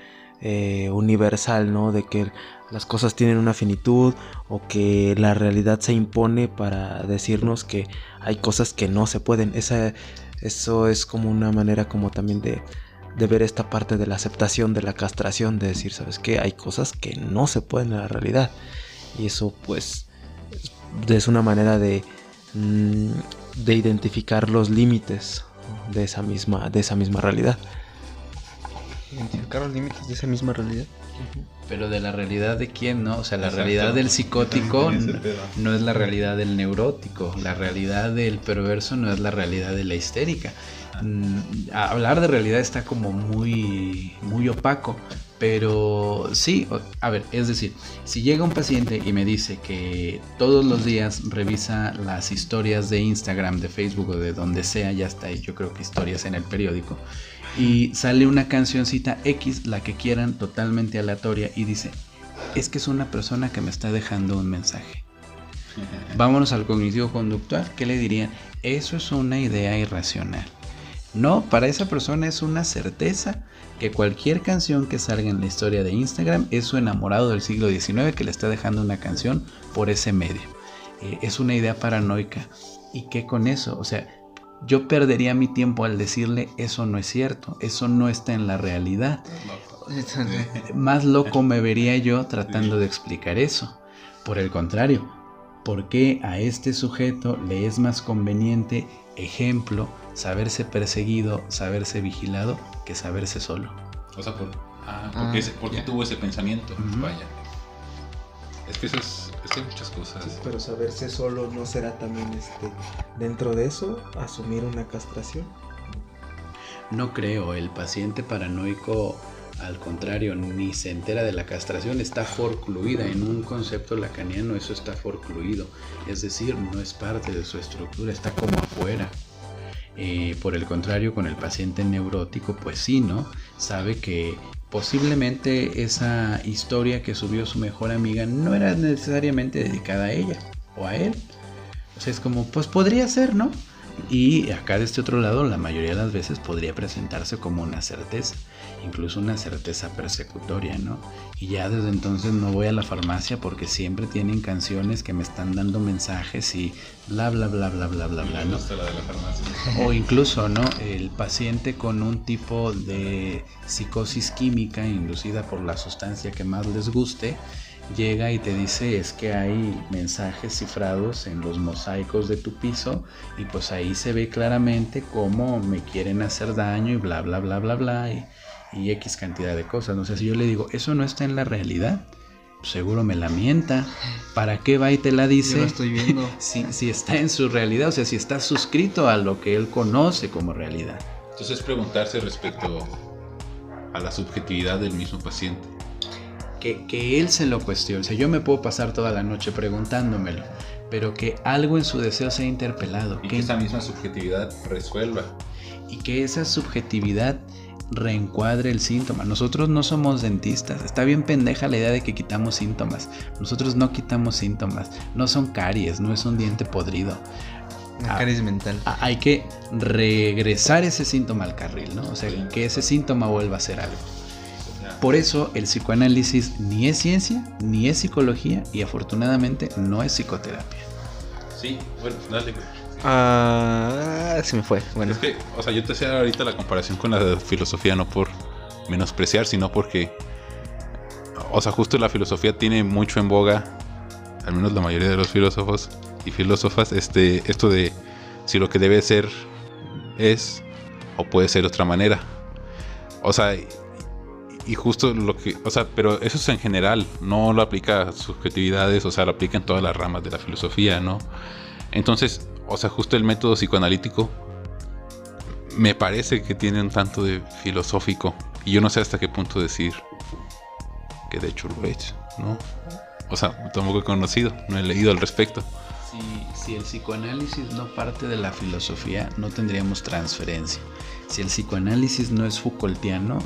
universal, ¿no? De que las cosas tienen una finitud o que la realidad se impone para decirnos que hay cosas que no se pueden. Eso es como una manera como también de ver esta parte de la aceptación de la castración, de decir, ¿sabes qué? Hay cosas que no se pueden en la realidad. Y eso pues es una manera de identificar los límites de esa misma realidad. Identificar los límites de esa misma realidad. Pero de la realidad de quién, ¿no? O sea, la realidad del psicótico no es la realidad del neurótico. La realidad del perverso no es la realidad de la histérica. Hablar de realidad está como muy opaco. Pero sí, a ver, es decir, si llega un paciente y me dice que todos los días revisa las historias de Instagram, de Facebook o de donde sea, ya está ahí, yo creo que historias en el periódico, y sale una cancioncita X, la que quieran, totalmente aleatoria, y dice, es que es una persona que me está dejando un mensaje. Vámonos al cognitivo conductual, ¿qué le dirían? Eso es una idea irracional. No, para esa persona es una certeza que cualquier canción que salga en la historia de Instagram es su enamorado del siglo XIX que le está dejando una canción por ese medio. Es una idea paranoica. ¿Y qué con eso? O sea, yo perdería mi tiempo al decirle eso no es cierto, eso no está en la realidad. Más loco me vería yo tratando de explicar eso. Por el contrario, ¿por qué a este sujeto le es más conveniente, ejemplo, saberse perseguido, saberse vigilado, que saberse solo? O sea, ¿por qué tuvo ese pensamiento? Vaya. Es que es que hay muchas cosas. Sí, pero saberse solo no será también dentro de eso asumir una castración. No creo, el paciente paranoico, al contrario, ni se entera de la castración, está forcluida. En un concepto lacaniano eso está forcluido, es decir, no es parte de su estructura, está como afuera. Por el contrario, con el paciente neurótico, pues sí, ¿no? Sabe que posiblemente esa historia que subió su mejor amiga no era necesariamente dedicada a ella o a él. O sea, es como, pues podría ser, ¿no? Y acá de este otro lado, la mayoría de las veces podría presentarse como una certeza, incluso una certeza persecutoria, ¿no? Y ya desde entonces no voy a la farmacia porque siempre tienen canciones que me están dando mensajes y bla, bla, bla, bla, bla, bla, bla, ¿no? La de la farmacia. O incluso, ¿no? El paciente con un tipo de psicosis química inducida por la sustancia que más les guste, llega y te dice, es que hay mensajes cifrados en los mosaicos de tu piso y pues ahí se ve claramente cómo me quieren hacer daño y bla, bla, bla, bla, bla y X cantidad de cosas. No sé, si yo le digo, eso no está en la realidad, pues seguro me la mienta. ¿Para qué va y te la dice? Yo lo estoy viendo. si está en su realidad, o sea, si está suscrito a lo que él conoce como realidad. Entonces preguntarse respecto a la subjetividad del mismo paciente. Que él se lo cuestione. O sea, yo me puedo pasar toda la noche preguntándomelo, pero que algo en su deseo sea interpelado. Y que esa misma subjetividad resuelva. Y que esa subjetividad reencuadre el síntoma. Nosotros no somos dentistas. Está bien pendeja la idea de que quitamos síntomas. Nosotros no quitamos síntomas. No son caries, no es un diente podrido. Una caries mental. Hay que regresar ese síntoma al carril, ¿no? O sea, que ese síntoma vuelva a ser algo. Por eso el psicoanálisis ni es ciencia, ni es psicología y afortunadamente no es psicoterapia. Sí, bueno, dale. Se me fue. Bueno. Es que, o sea, yo te hacía ahorita la comparación con la filosofía, no por menospreciar, sino porque, o sea, justo la filosofía tiene mucho en boga, al menos la mayoría de los filósofos y filósofas, esto de si lo que debe ser es o puede ser de otra manera. O sea, y justo lo que, o sea, pero eso es en general, no lo aplica a subjetividades, o sea, lo aplica en todas las ramas de la filosofía, ¿no? Entonces, o sea, justo el método psicoanalítico me parece que tiene un tanto de filosófico, y yo no sé hasta qué punto decir que de hecho lo es, ¿no? O sea, tampoco he conocido, no he leído al respecto. Si el psicoanálisis no parte de la filosofía, no tendríamos transferencia. Si el psicoanálisis no es Foucaultiano,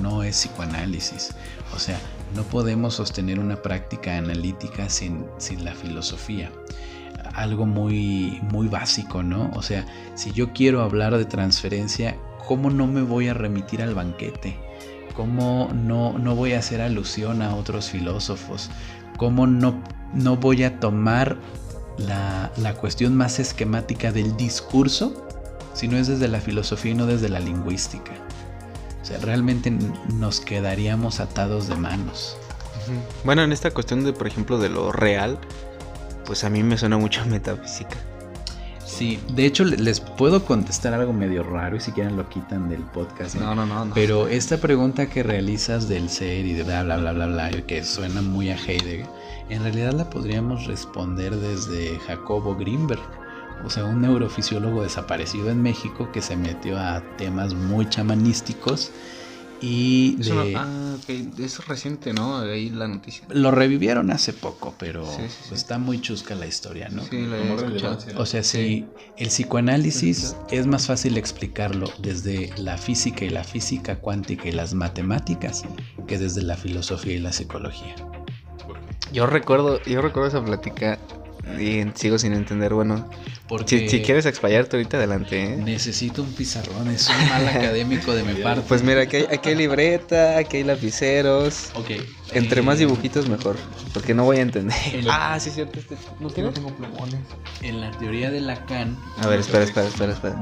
no es psicoanálisis. O sea, no podemos sostener una práctica analítica sin la filosofía. Algo muy, muy básico, ¿no? O sea, si yo quiero hablar de transferencia, ¿cómo no me voy a remitir al banquete? ¿Cómo no voy a hacer alusión a otros filósofos? ¿Cómo no voy a tomar la cuestión más esquemática del discurso si no es desde la filosofía y no desde la lingüística? O sea, realmente nos quedaríamos atados de manos. Bueno, en esta cuestión de, por ejemplo, de lo real, pues a mí me suena mucho a metafísica. Sí, de hecho les puedo contestar algo medio raro y si quieren lo quitan del podcast, ¿no? No. Pero esta pregunta que realizas del ser y de bla, bla, bla, bla, bla, que suena muy a Heidegger, en realidad la podríamos responder desde Jacobo Grinberg. O sea, un neurofisiólogo desaparecido en México que se metió a temas muy chamanísticos y es reciente, ¿no? Ahí la noticia. Lo revivieron hace poco, pero sí. Está muy chusca la historia, ¿no? Sí, la he escuchado. O sea, sí, el psicoanálisis es más fácil explicarlo desde la física y la física cuántica y las matemáticas que desde la filosofía y la psicología. Yo recuerdo esa plática Y sigo sin entender, bueno. Porque Si quieres explayarte ahorita, adelante, ¿eh? necesito un pizarrón, es un mal académico de mi parte. Pues mira, aquí hay libreta, aquí hay lapiceros. Ok. Entre más dibujitos mejor, porque no voy a entender. El- Sí, es cierto. ¿No tienes? Tengo plumones. En la teoría de Lacan, A ver, espera.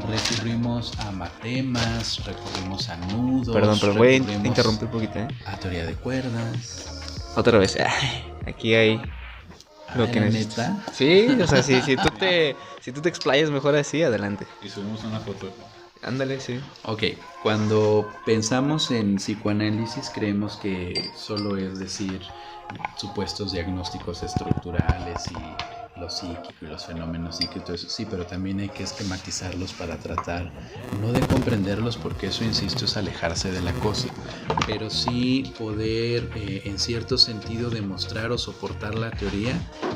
recurrimos a matemas, recurrimos a nudos. Perdón, voy a recurrimos interrumpir un poquito, ¿eh? a teoría de cuerdas. Otra vez. Aquí hay lo que ¿la necesitas. neta? Sí, o sea, si tú te explayas mejor así, adelante. Y subimos una foto. Ándale, sí. Ok, cuando pensamos en psicoanálisis creemos que solo es decir supuestos diagnósticos estructurales y lo psíquico y los fenómenos psíquicos y todo eso. Sí, pero también hay que esquematizarlos para tratar, no de comprenderlos, porque eso, insisto, es alejarse de la cosa, pero sí poder en cierto sentido demostrar o soportar la teoría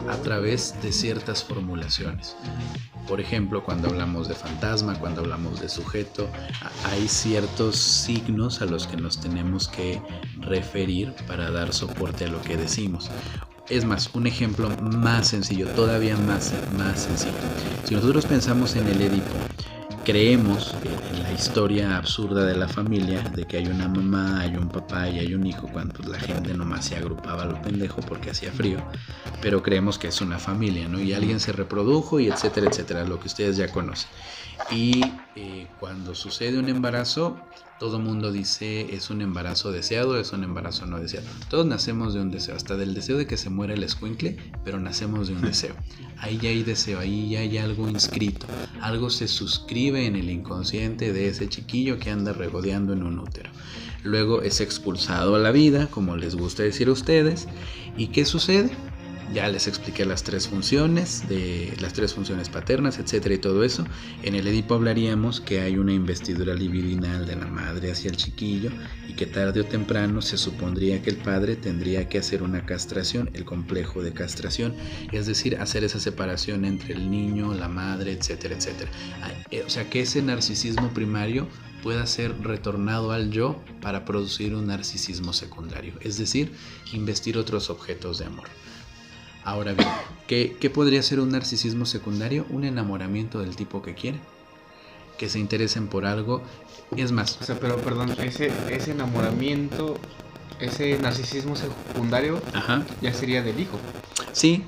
a través de ciertas formulaciones. Por ejemplo, cuando hablamos de fantasma, cuando hablamos de sujeto, hay ciertos signos a los que nos tenemos que referir para dar soporte a lo que decimos. Es más, un ejemplo más sencillo, todavía más sencillo. Si nosotros pensamos en el Edipo, creemos en la historia absurda de la familia, de que hay una mamá, hay un papá y hay un hijo, cuando pues, la gente nomás se agrupaba a lo pendejo porque hacía frío, pero creemos que es una familia, ¿no? Y alguien se reprodujo y etcétera, etcétera, lo que ustedes ya conocen. Y cuando sucede un embarazo, todo el mundo dice es un embarazo deseado, es un embarazo no deseado. Todos nacemos de un deseo, hasta del deseo de que se muera el escuincle, pero nacemos de un deseo. Ahí ya hay deseo, ahí ya hay algo inscrito. Algo se suscribe en el inconsciente de ese chiquillo que anda regodeando en un útero. Luego es expulsado a la vida, como les gusta decir a ustedes. ¿Y qué sucede? Ya les expliqué las tres funciones paternas, etcétera, y todo eso. En el Edipo hablaríamos que hay una investidura libidinal de la madre hacia el chiquillo y que tarde o temprano se supondría que el padre tendría que hacer una castración, el complejo de castración, es decir, hacer esa separación entre el niño, la madre, etcétera, etcétera. O sea, que ese narcisismo primario pueda ser retornado al yo para producir un narcisismo secundario, es decir, investir otros objetos de amor. Ahora bien, ¿qué podría ser un narcisismo secundario? Un enamoramiento del tipo que quieren, que se interesen por algo. Es más, O sea, pero perdón, ese enamoramiento, ese narcisismo secundario ajá, ya sería del hijo. sí,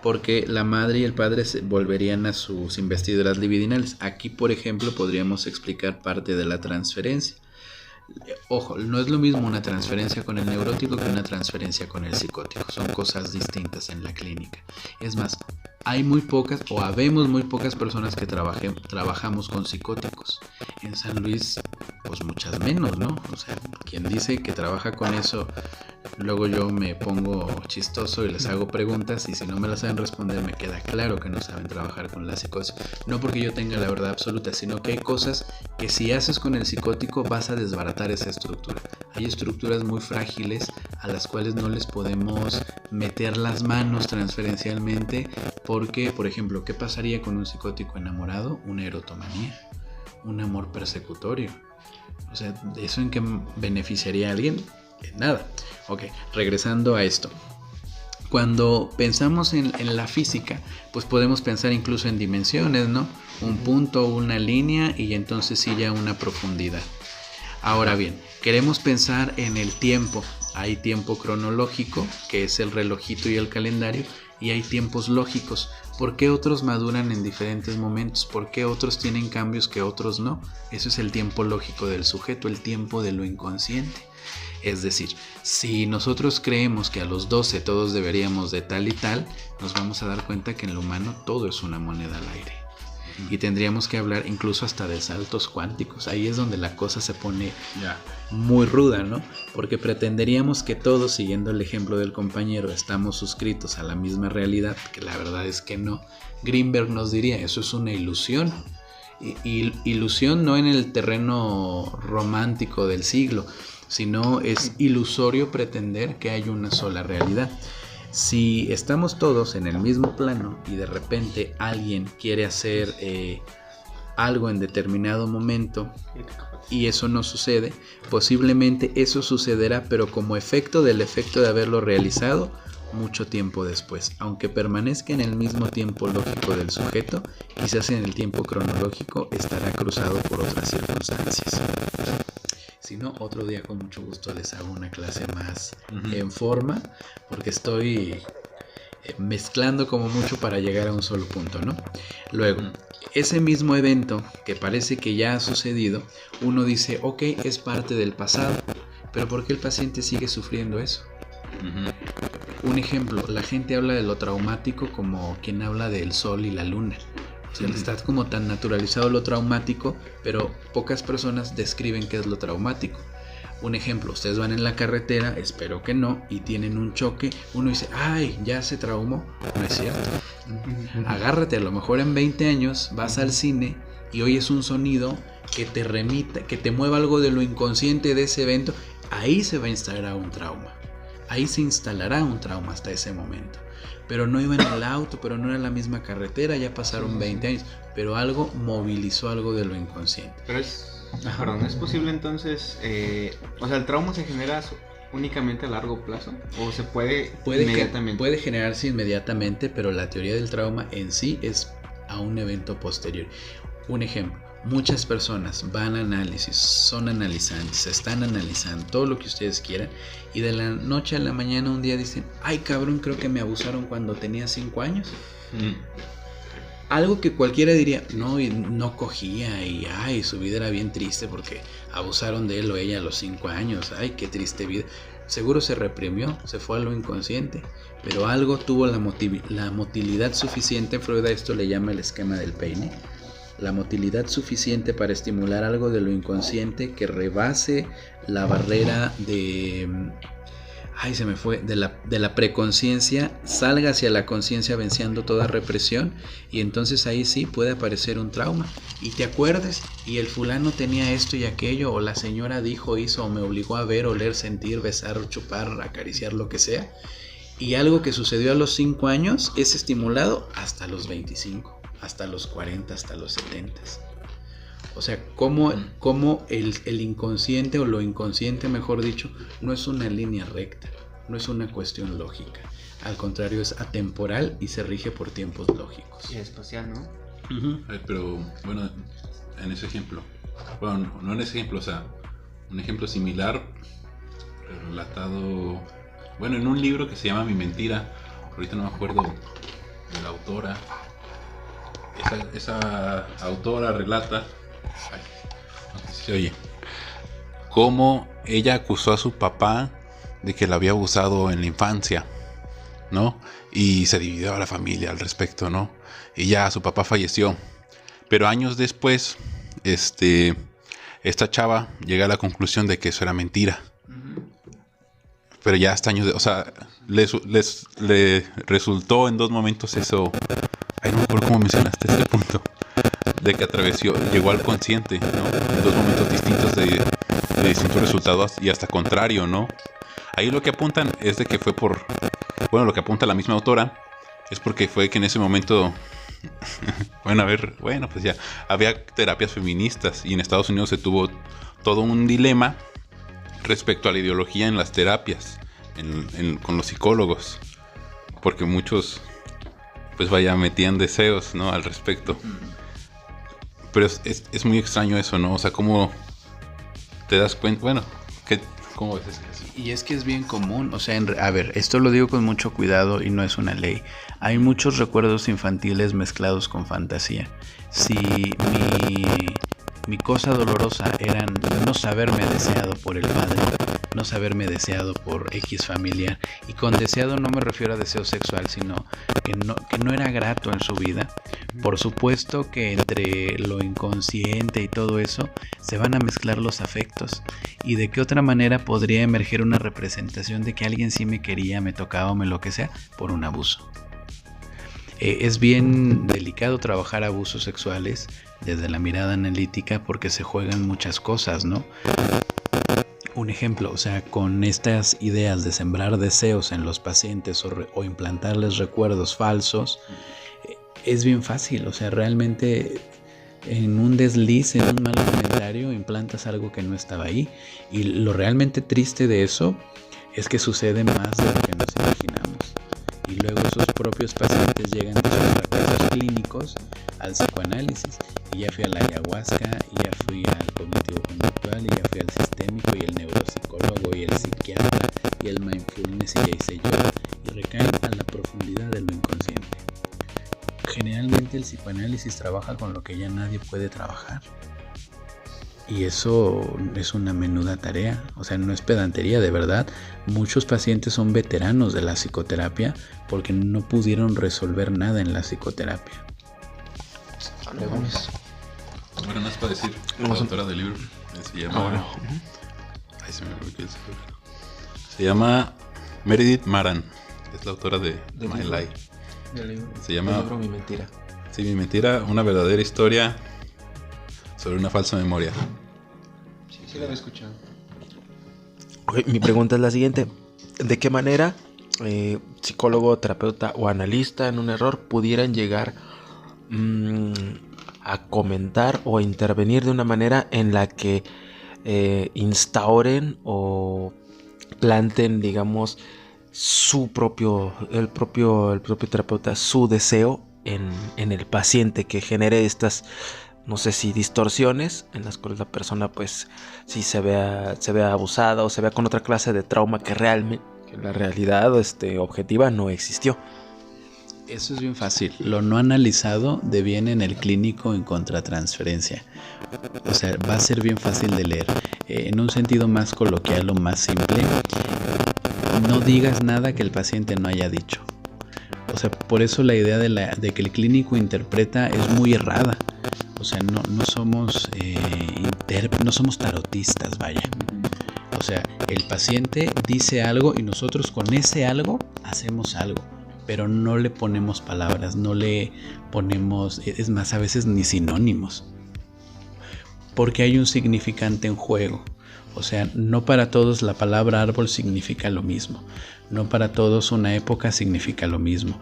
porque la madre y el padre se volverían a sus investiduras libidinales. Aquí, por ejemplo, podríamos explicar parte de la transferencia. Ojo, no es lo mismo una transferencia con el neurótico que una transferencia con el psicótico. Son cosas distintas en la clínica. Es más, hay muy pocas o habemos muy pocas personas que trabajamos con psicóticos. En San Luis, pues muchas menos, ¿no? O sea, quien dice que trabaja con eso, luego yo me pongo chistoso y les hago preguntas y si no me las saben responder me queda claro que no saben trabajar con la psicosis. No porque yo tenga la verdad absoluta, sino que hay cosas que si haces con el psicótico vas a desbaratar esa estructura. Hay estructuras muy frágiles a las cuales no les podemos meter las manos transferencialmente porque, por ejemplo, ¿qué pasaría con un psicótico enamorado? Una erotomanía, un amor persecutorio. O sea, ¿eso en qué beneficiaría a alguien? En nada. Ok, regresando a esto. Cuando pensamos en la física, pues podemos pensar incluso en dimensiones, ¿no? Un punto, una línea y entonces sí ya una profundidad. Ahora bien, queremos pensar en el tiempo. Hay tiempo cronológico, que es el relojito y el calendario, y hay tiempos lógicos. ¿Por qué otros maduran en diferentes momentos? ¿Por qué otros tienen cambios que otros no? Eso es el tiempo lógico del sujeto, el tiempo de lo inconsciente. Es decir, si nosotros creemos que a los 12 todos deberíamos de tal y tal, nos vamos a dar cuenta que en lo humano todo es una moneda al aire. Y tendríamos que hablar incluso hasta de saltos cuánticos. Ahí es donde la cosa se pone muy ruda, ¿no? Porque pretenderíamos que todos, siguiendo el ejemplo del compañero, estamos suscritos a la misma realidad, que la verdad es que no. Greenberg nos diría, eso es una ilusión. Ilusión no en el terreno romántico del siglo, sino es ilusorio pretender que hay una sola realidad. Si estamos todos en el mismo plano y de repente alguien quiere hacer algo en determinado momento y eso no sucede, posiblemente eso sucederá pero como efecto del efecto de haberlo realizado mucho tiempo después, aunque permanezca en el mismo tiempo lógico del sujeto, quizás en el tiempo cronológico estará cruzado por otras circunstancias. Si no, otro día con mucho gusto les hago una clase más en forma, porque estoy mezclando como mucho para llegar a un solo punto, ¿no? Luego, ese mismo evento que parece que ya ha sucedido, uno dice, ok, es parte del pasado, pero ¿por qué el paciente sigue sufriendo eso? Un ejemplo, la gente habla de lo traumático como quien habla del sol y la luna. O sea, está como tan naturalizado lo traumático, pero pocas personas describen qué es lo traumático. Un ejemplo, ustedes van en la carretera, espero que no, y tienen un choque, uno dice, ay, ya se traumó. No es cierto. Agárrate, a lo mejor en 20 años vas al cine y oyes un sonido que te remita, que te mueva algo de lo inconsciente de ese evento. Ahí se va a instalar un trauma. Ahí se instalará un trauma hasta ese momento. Pero no iba en el auto, pero no era la misma carretera, ya pasaron 20 años, pero algo movilizó algo de lo inconsciente. Pero perdón, ¿es posible entonces, o sea, el trauma se genera únicamente a largo plazo o se puede inmediatamente? Puede generarse inmediatamente, pero la teoría del trauma en sí es a un evento posterior. Un ejemplo, muchas personas van a análisis, son analizantes, están analizando todo lo que ustedes quieran y de la noche a la mañana un día dicen, ay cabrón, creo que me abusaron cuando tenía 5 años. Algo que cualquiera diría, no, y no cogía y ay, su vida era bien triste porque abusaron de él o ella a los 5 años, ay, qué triste vida. Seguro se reprimió, se fue a lo inconsciente, pero algo tuvo la motilidad suficiente. Freud a esto le llama el esquema del peine. La motilidad suficiente para estimular algo de lo inconsciente que rebase la barrera de la preconciencia, salga hacia la conciencia venciendo toda represión, y entonces ahí sí puede aparecer un trauma y te acuerdes, y el fulano tenía esto y aquello, o la señora dijo, hizo, o me obligó a ver, oler, sentir, besar, chupar, acariciar, lo que sea, y algo que sucedió a los 5 años es estimulado hasta los 25, hasta los 40, hasta los 70. O sea, cómo el inconsciente, o lo inconsciente mejor dicho, no es una línea recta, no es una cuestión lógica. Al contrario, es atemporal y se rige por tiempos lógicos. Y espacial, ¿no? Pero bueno, en ese ejemplo, bueno, no en ese ejemplo, o sea, un ejemplo similar relatado, bueno, en un libro que se llama Mi Mentira, ahorita no me acuerdo de la autora. Esa autora relata, no sé si se oye, cómo ella acusó a su papá de que la había abusado en la infancia, ¿no? Y se dividió a la familia al respecto, ¿no? Y ya su papá falleció. Pero años después, esta chava llega a la conclusión de que eso era mentira. Pero ya hasta años, o sea, le resultó en 2 momentos eso. Ay, no me acuerdo cómo mencionaste este punto. De que llegó al consciente, ¿no? En 2 momentos distintos de distintos resultados y hasta contrario, ¿no? Ahí lo que apuntan es de que fue lo que apunta la misma autora es porque fue que en ese momento, pues ya había terapias feministas y en Estados Unidos se tuvo todo un dilema respecto a la ideología en las terapias, con los psicólogos, porque muchos pues metían deseos, ¿no? Al respecto. Pero es muy extraño eso, ¿no? O sea, ¿cómo te das cuenta? Bueno, ¿cómo ves eso? Y es que es bien común, o sea, a ver, esto lo digo con mucho cuidado y no es una ley. Hay muchos recuerdos infantiles mezclados con fantasía. Si mi cosa dolorosa era no saberme deseado por el padre, no saberme deseado por X familiar, y con deseado no me refiero a deseo sexual, sino que no era grato en su vida. Por supuesto que entre lo inconsciente y todo eso se van a mezclar los afectos, y de qué otra manera podría emerger una representación de que alguien sí me quería, me tocaba o me lo que sea por un abuso. Es bien delicado trabajar abusos sexuales desde la mirada analítica porque se juegan muchas cosas, ¿no? Un ejemplo, o sea, con estas ideas de sembrar deseos en los pacientes o implantarles recuerdos falsos, es bien fácil, o sea, realmente en un desliz, en un mal comentario, implantas algo que no estaba ahí. Y lo realmente triste de eso es que sucede más de lo que nos imaginamos. luego esos propios pacientes llegan de sus fracasos clínicos al psicoanálisis. Y ya fui a la ayahuasca, y ya fui al cognitivo conductual, y ya fui al sistémico, y el neuropsicólogo, y el psiquiatra, y el mindfulness, y ya hice yo. Y recaen a la profundidad de lo inconsciente. Generalmente el psicoanálisis trabaja con lo que ya nadie puede trabajar. Y eso es una menuda tarea, o sea, no es pedantería, de verdad. Muchos pacientes son veteranos de la psicoterapia porque no pudieron resolver nada en la psicoterapia. Bueno, no es para decir, la autora del libro se llama... Ay, se me olvidó el celular. Se llama Meredith Maran, es la autora de My Lie. Se llama... El libro Mi Mentira. Sí, Mi Mentira, una verdadera historia sobre una falsa memoria. Sí la había escuchado. Okay, mi pregunta es la siguiente. ¿De qué manera psicólogo, terapeuta o analista en un error pudieran llegar a comentar o a intervenir de una manera en la que instauren o planten, digamos, el propio terapeuta, su deseo en el paciente, que genere estas, no sé si distorsiones en las cuales la persona pues si se vea abusada o se vea con otra clase de trauma que realmente, que la realidad objetiva no existió? Eso es bien fácil. Lo no analizado deviene en el clínico en contratransferencia. O sea, va a ser bien fácil de leer. En un sentido más coloquial o más simple, no digas nada que el paciente no haya dicho. O sea, por eso la idea de que el clínico interpreta es muy errada. O sea, no somos no somos tarotistas, vaya. O sea, el paciente dice algo y nosotros con ese algo hacemos algo, pero no le ponemos palabras, no le ponemos, es más, a veces ni sinónimos, porque hay un significante en juego. O sea, no para todos la palabra árbol significa lo mismo, no para todos una época significa lo mismo.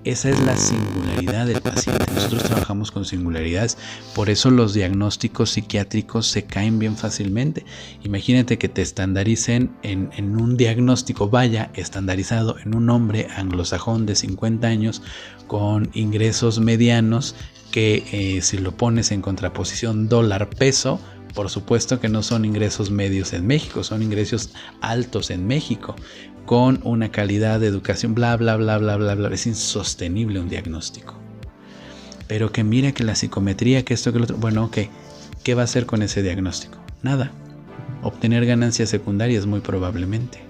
Esa es la singularidad del paciente. Nosotros trabajamos con singularidades, por eso los diagnósticos psiquiátricos se caen bien fácilmente. Imagínate que te estandaricen en un diagnóstico, vaya, estandarizado en un hombre anglosajón de 50 años con ingresos medianos que si lo pones en contraposición dólar-peso, por supuesto que no son ingresos medios en México, son ingresos altos en México, con una calidad de educación, bla, bla, bla, bla, bla, bla. Es insostenible un diagnóstico. Pero que mira que la psicometría, que esto, que lo otro. Bueno, ok, ¿qué va a hacer con ese diagnóstico? Nada. Obtener ganancias secundarias muy probablemente.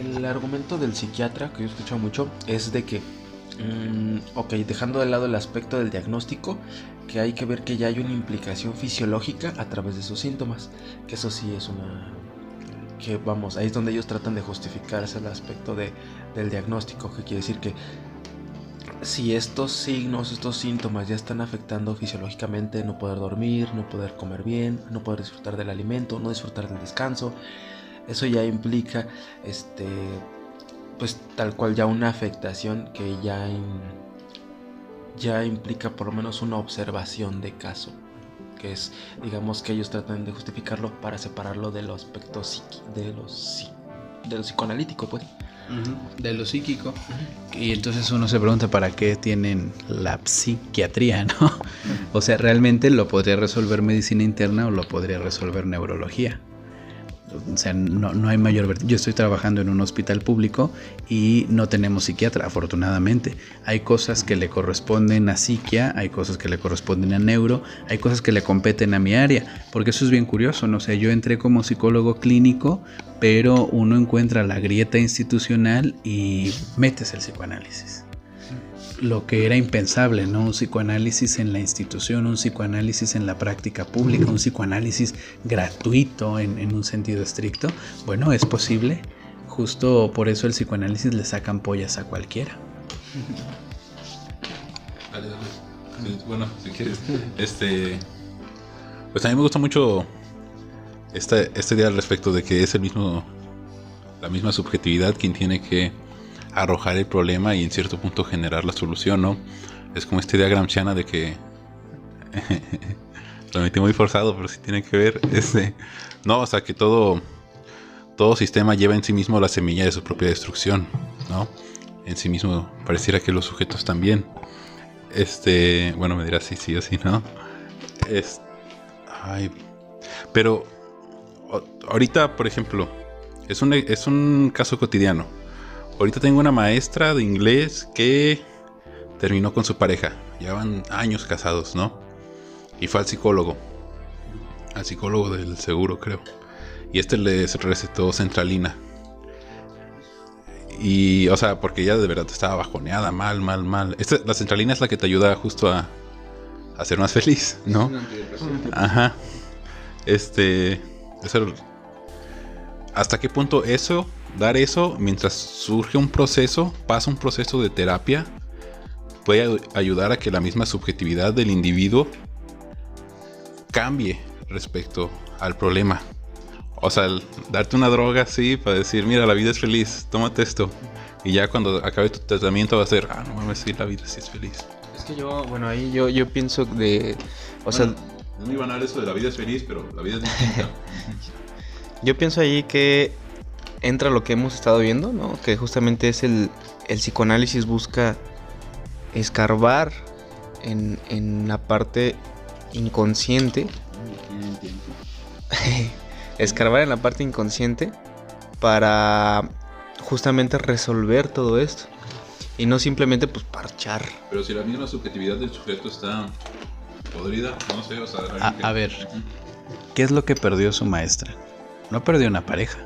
El argumento del psiquiatra, que yo he escuchado mucho, es de que, ok, dejando de lado el aspecto del diagnóstico, que hay que ver que ya hay una implicación fisiológica a través de sus síntomas, que eso sí es que vamos, ahí es donde ellos tratan de justificarse el aspecto del diagnóstico, que quiere decir que si estos signos, estos síntomas ya están afectando fisiológicamente, no poder dormir, no poder comer bien, no poder disfrutar del alimento, no disfrutar del descanso, eso ya implica pues tal cual ya una afectación que ya implica por lo menos una observación de caso, que es, digamos, que ellos tratan de justificarlo para separarlo de los aspectos de lo psicoanalítico, pues. De lo psíquico. Y entonces uno se pregunta para qué tienen la psiquiatría, ¿no? O sea, realmente lo podría resolver medicina interna o lo podría resolver neurología. O sea, no hay mayor. Yo estoy trabajando en un hospital público y no tenemos psiquiatra, afortunadamente. Hay cosas que le corresponden a psiquia, hay cosas que le corresponden a neuro, hay cosas que le competen a mi área, porque eso es bien curioso, ¿no? O sea, yo entré como psicólogo clínico, pero uno encuentra la grieta institucional y metes el psicoanálisis. Lo que era impensable, ¿no? Un psicoanálisis en la institución, un psicoanálisis en la práctica pública, un psicoanálisis gratuito en un sentido estricto. Bueno, es posible. Justo por eso el psicoanálisis le sacan pollas a cualquiera. Dale. Sí, bueno, si quieres. Pues a mí me gusta mucho esta idea al respecto de que es la misma subjetividad quien tiene que arrojar el problema y en cierto punto generar la solución, ¿no? Es como esta idea gramsciana de que lo metí muy forzado, pero sí tiene que ver no, o sea, que todo sistema lleva en sí mismo la semilla de su propia destrucción. ¿no? En sí mismo pareciera que los sujetos también. Bueno, me dirás si sí o si no. Pero ahorita, por ejemplo, es un caso cotidiano. Ahorita tengo una maestra de inglés que terminó con su pareja. Llevan años casados, ¿no? Y fue al psicólogo del seguro, creo. Y les recetó Centralina. Y, o sea, porque ella de verdad estaba bajoneada, mal. La Centralina es la que te ayuda justo a ser más feliz, ¿no? Ajá. ¿Hasta qué punto dar eso, mientras surge pasa un proceso de terapia, puede ayudar a que la misma subjetividad del individuo cambie respecto al problema? O sea, darte una droga así para decir, mira, la vida es feliz, tómate esto. Y ya cuando acabe tu tratamiento va a ser, no mames, sí, la vida sí es feliz. Es que yo pienso no iban a hablar eso de la vida es feliz, pero la vida es distinta. Yo pienso ahí que entra lo que hemos estado viendo, ¿no? Que justamente es el psicoanálisis busca escarbar en la parte inconsciente. Escarbar en la parte inconsciente para justamente resolver todo esto y no simplemente pues parchar. Pero si la misma subjetividad del sujeto está podrida, no sé, o sea... A ver, ¿qué es lo que perdió su maestra? No perdió una pareja.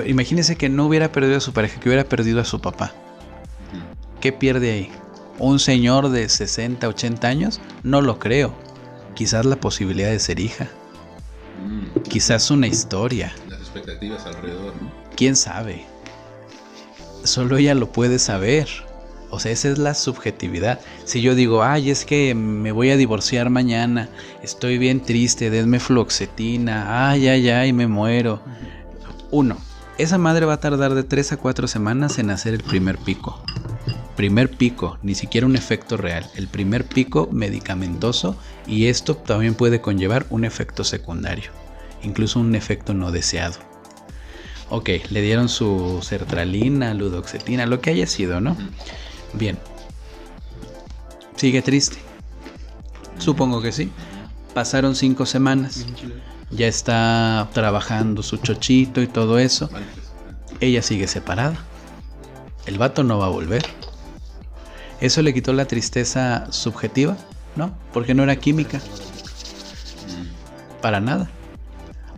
Imagínese que no hubiera perdido a su pareja, que hubiera perdido a su papá. ¿Qué pierde ahí? ¿Un señor de 60, 80 años? No lo creo. Quizás la posibilidad de ser hija. Quizás una historia. Las expectativas alrededor, ¿no? ¿Quién sabe? Solo ella lo puede saber. O sea, esa es la subjetividad. Si yo digo, es que me voy a divorciar mañana, estoy bien triste, denme fluoxetina, ay, me muero. 1. Esa madre va a tardar de 3 a 4 semanas en hacer el primer pico. Primer pico, ni siquiera un efecto real. El primer pico medicamentoso, y esto también puede conllevar un efecto secundario, incluso un efecto no deseado. Ok, le dieron su sertralina, ludoxetina, lo que haya sido, ¿no? Bien. ¿Sigue triste? Supongo que sí. Pasaron 5 semanas. Ya está trabajando su chochito y todo eso. Ella sigue separada. El vato no va a volver. ¿Eso le quitó la tristeza subjetiva? No, porque no era química. Para nada.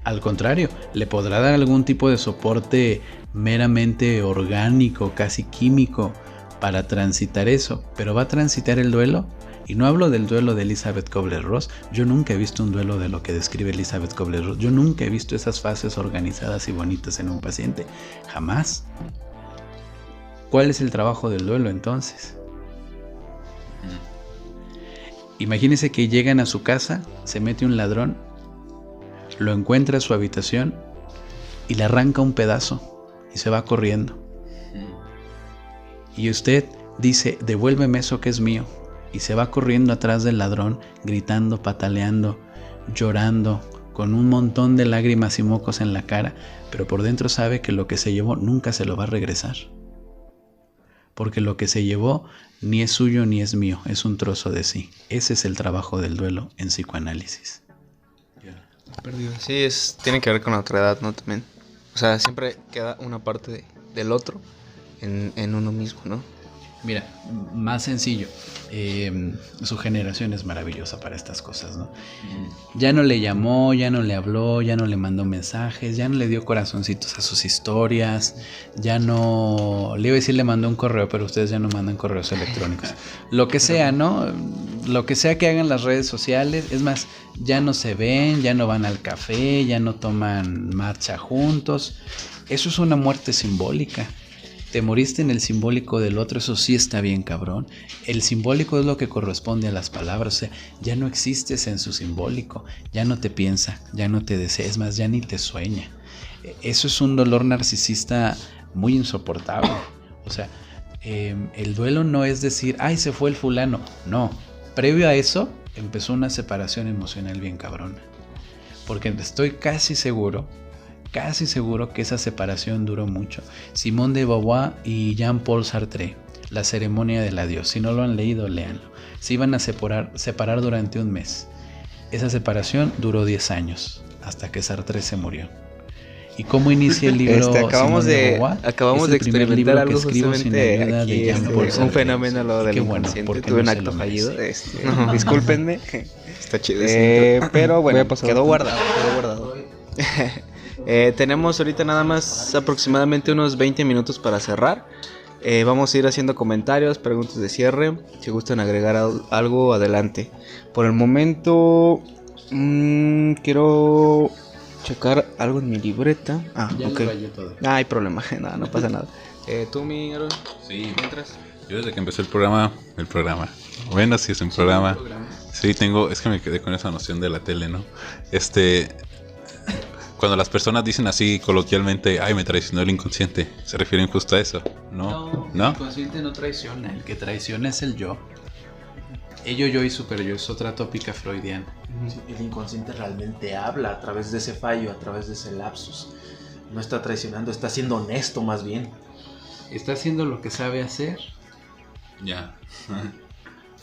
Al contrario, le podrá dar algún tipo de soporte meramente orgánico, casi químico, para transitar eso. Pero ¿va a transitar el duelo? Y no hablo del duelo de Elizabeth Kubler-Ross. Yo nunca he visto un duelo de lo que describe Elizabeth Kubler-Ross. Yo nunca he visto esas fases organizadas y bonitas en un paciente. Jamás. ¿Cuál es el trabajo del duelo entonces? Imagínense que llegan a su casa, se mete un ladrón, lo encuentra en su habitación y le arranca un pedazo y se va corriendo. Y usted dice, devuélveme eso que es mío. Y se va corriendo atrás del ladrón, gritando, pataleando, llorando, con un montón de lágrimas y mocos en la cara, pero por dentro sabe que lo que se llevó nunca se lo va a regresar. Porque lo que se llevó ni es suyo ni es mío, es un trozo de sí. Ese es el trabajo del duelo en psicoanálisis. Sí, tiene que ver con la otra edad, ¿no? También. O sea, siempre queda una parte del otro en uno mismo, ¿no? Mira, más sencillo. Su generación es maravillosa para estas cosas, ¿no? Ya no le llamó, ya no le habló, ya no le mandó mensajes, ya no le dio corazoncitos a sus historias, ya no... Le iba a decir le mandó un correo, pero ustedes ya no mandan correos electrónicos. Lo que sea, ¿no? Lo que sea que hagan las redes sociales. Es más, ya no se ven, ya no van al café, ya no toman marcha juntos. Eso es una muerte simbólica. Te moriste en el simbólico del otro, eso sí está bien cabrón. El simbólico es lo que corresponde a las palabras, o sea, ya no existes en su simbólico, ya no te piensa, ya no te desea, es más, ya ni te sueña. Eso es un dolor narcisista muy insoportable. O sea, el duelo no es decir, ay, se fue el fulano. No, previo a eso empezó una separación emocional bien cabrona. Porque estoy casi seguro casi seguro que esa separación duró mucho. Simone de Beauvoir y Jean-Paul Sartre, La ceremonia del adiós. Si no lo han leído, léanlo. Se iban a separar durante un mes. Esa separación duró 10 años, hasta que Sartre se murió. ¿Y cómo inicia el libro? Acabamos de experimentar algo justamente aquí, un fenómeno lo del inconsciente. Tuve un acto fallido. Discúlpenme. Está chido. Pero bueno, quedó guardado. Tenemos ahorita nada más aproximadamente unos 20 minutos para cerrar. Vamos a ir haciendo comentarios, preguntas de cierre. Si gustan agregar algo, adelante. Por el momento, quiero checar algo en mi libreta. Ya ok. No hay problema, no pasa nada. ¿Tú, mi Aaron? Sí, mientras. Yo desde que empecé el programa. Bueno, sí es un programa. Sí, es que me quedé con esa noción de la tele, ¿no? Cuando las personas dicen así coloquialmente, ay, me traicionó el inconsciente, se refieren justo a eso, ¿no? El inconsciente no traiciona, el que traiciona es el yo. Ello, yo y superyo es otra tópica freudiana. Sí, el inconsciente realmente habla a través de ese fallo, a través de ese lapsus. No está traicionando, está siendo honesto más bien. Está haciendo lo que sabe hacer. Ya.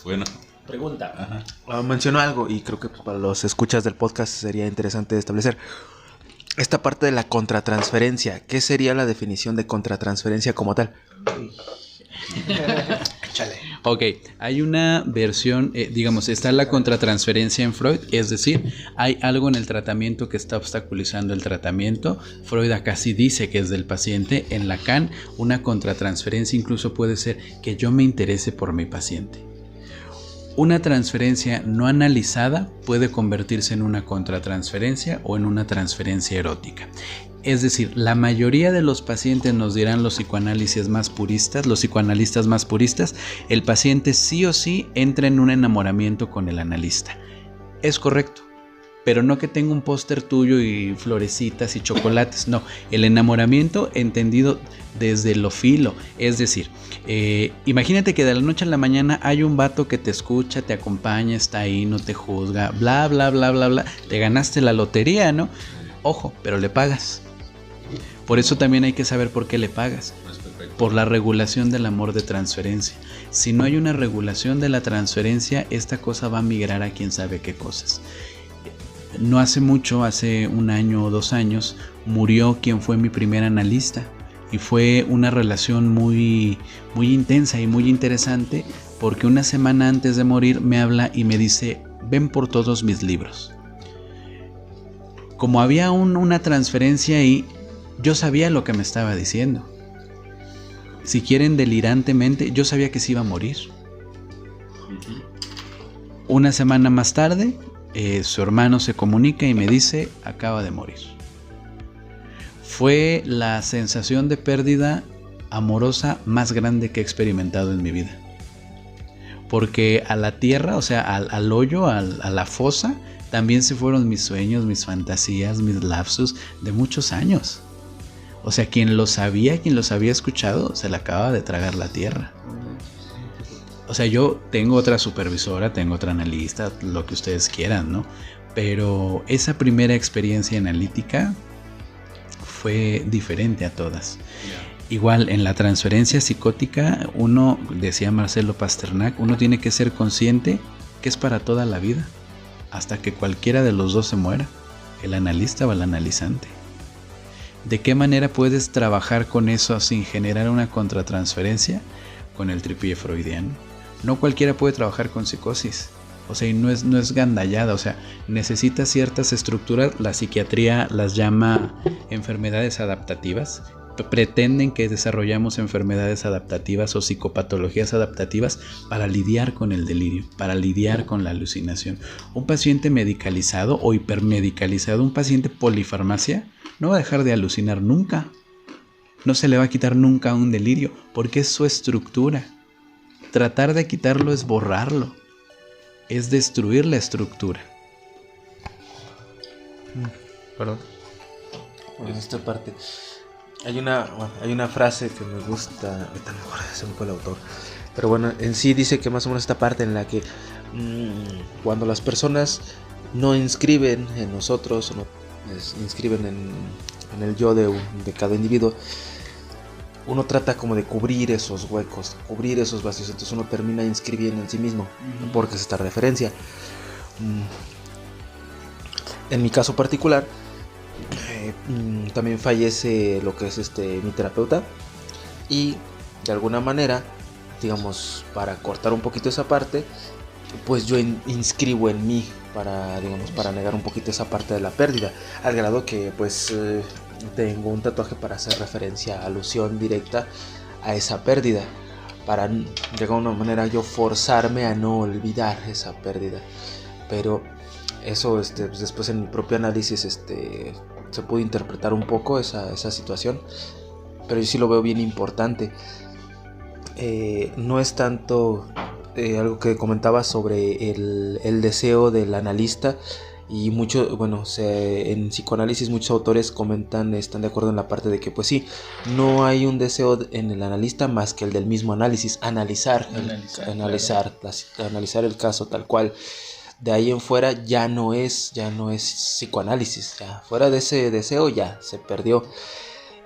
Bueno. Pregunta. Mencionó algo y creo que para los escuchas del podcast sería interesante establecer esta parte de la contratransferencia. ¿Qué sería la definición de contratransferencia como tal? Ok, hay una versión, digamos, está la contratransferencia en Freud, es decir, hay algo en el tratamiento que está obstaculizando el tratamiento. Freud acá sí dice que es del paciente. En Lacan, una contratransferencia incluso puede ser que yo me interese por mi paciente. Una transferencia no analizada puede convertirse en una contratransferencia o en una transferencia erótica. Es decir, la mayoría de los pacientes, nos dirán los psicoanalistas más puristas, el paciente sí o sí entra en un enamoramiento con el analista. Es correcto, pero no que tenga un póster tuyo y florecitas y chocolates, no. El enamoramiento entendido desde lo filo, es decir, imagínate que de la noche a la mañana hay un vato que te escucha, te acompaña, está ahí, no te juzga, bla, bla, bla, bla, bla. Te ganaste la lotería, ¿no? Ojo, pero le pagas. Por eso también hay que saber por qué le pagas. Por la regulación del amor de transferencia. Si no hay una regulación de la transferencia, esta cosa va a migrar a quién sabe qué cosas. No hace mucho, hace 1 año o 2 años, murió quien fue mi primer analista. Y fue una relación muy, muy intensa y muy interesante, porque una semana antes de morir me habla y me dice, ven por todos mis libros. Como había una transferencia ahí, yo sabía lo que me estaba diciendo. Si quieren delirantemente, yo sabía que se iba a morir. Una semana más tarde, su hermano se comunica y me dice, acaba de morir. Fue la sensación de pérdida amorosa más grande que he experimentado en mi vida. Porque a la tierra, o sea, al hoyo, a la fosa, también se fueron mis sueños, mis fantasías, mis lapsus de muchos años. O sea, quien los había escuchado, se le acaba de tragar la tierra. O sea, yo tengo otra supervisora, tengo otra analista, lo que ustedes quieran, ¿no? Pero esa primera experiencia analítica fue diferente a todas. Igual, en la transferencia psicótica, uno, decía Marcelo Pasternak, uno tiene que ser consciente que es para toda la vida, hasta que cualquiera de los dos se muera, el analista o el analizante. ¿De qué manera puedes trabajar con eso sin generar una contratransferencia? Con el tripié freudiano. No cualquiera puede trabajar con psicosis. O sea, y no es gandallada. O sea, necesita ciertas estructuras. La psiquiatría las llama enfermedades adaptativas. Pretenden que desarrollamos enfermedades adaptativas o psicopatologías adaptativas para lidiar con el delirio, para lidiar con la alucinación. Un paciente medicalizado o hipermedicalizado, un paciente polifarmacia, no va a dejar de alucinar nunca. No se le va a quitar nunca un delirio, porque es su estructura. Tratar de quitarlo es borrarlo, es destruir la estructura. Perdón. En esta parte hay una frase que me gusta, ahorita no me acuerdo, se me fue el autor, pero bueno, en sí dice que más o menos esta parte en la que cuando las personas no inscriben en nosotros, o no inscriben el yo de cada individuo, uno trata como de cubrir esos huecos, cubrir esos vacíos, entonces uno termina inscribiendo en sí mismo, porque es esta referencia. En mi caso particular, también fallece lo que es mi terapeuta, y de alguna manera, digamos, para cortar un poquito esa parte, pues yo inscribo en mí para negar un poquito esa parte de la pérdida, al grado que pues tengo un tatuaje para hacer referencia, alusión directa a esa pérdida, para de alguna manera yo forzarme a no olvidar esa pérdida. Pero eso pues después en mi propio análisis se pudo interpretar un poco esa situación, pero yo sí lo veo bien importante. No es tanto algo que comentaba sobre el deseo del analista, y en psicoanálisis muchos autores están de acuerdo en la parte de que pues sí, no hay un deseo en el analista más que el del mismo análisis, analizar el caso tal cual. De ahí en fuera ya no es psicoanálisis, ya fuera de ese deseo ya se perdió.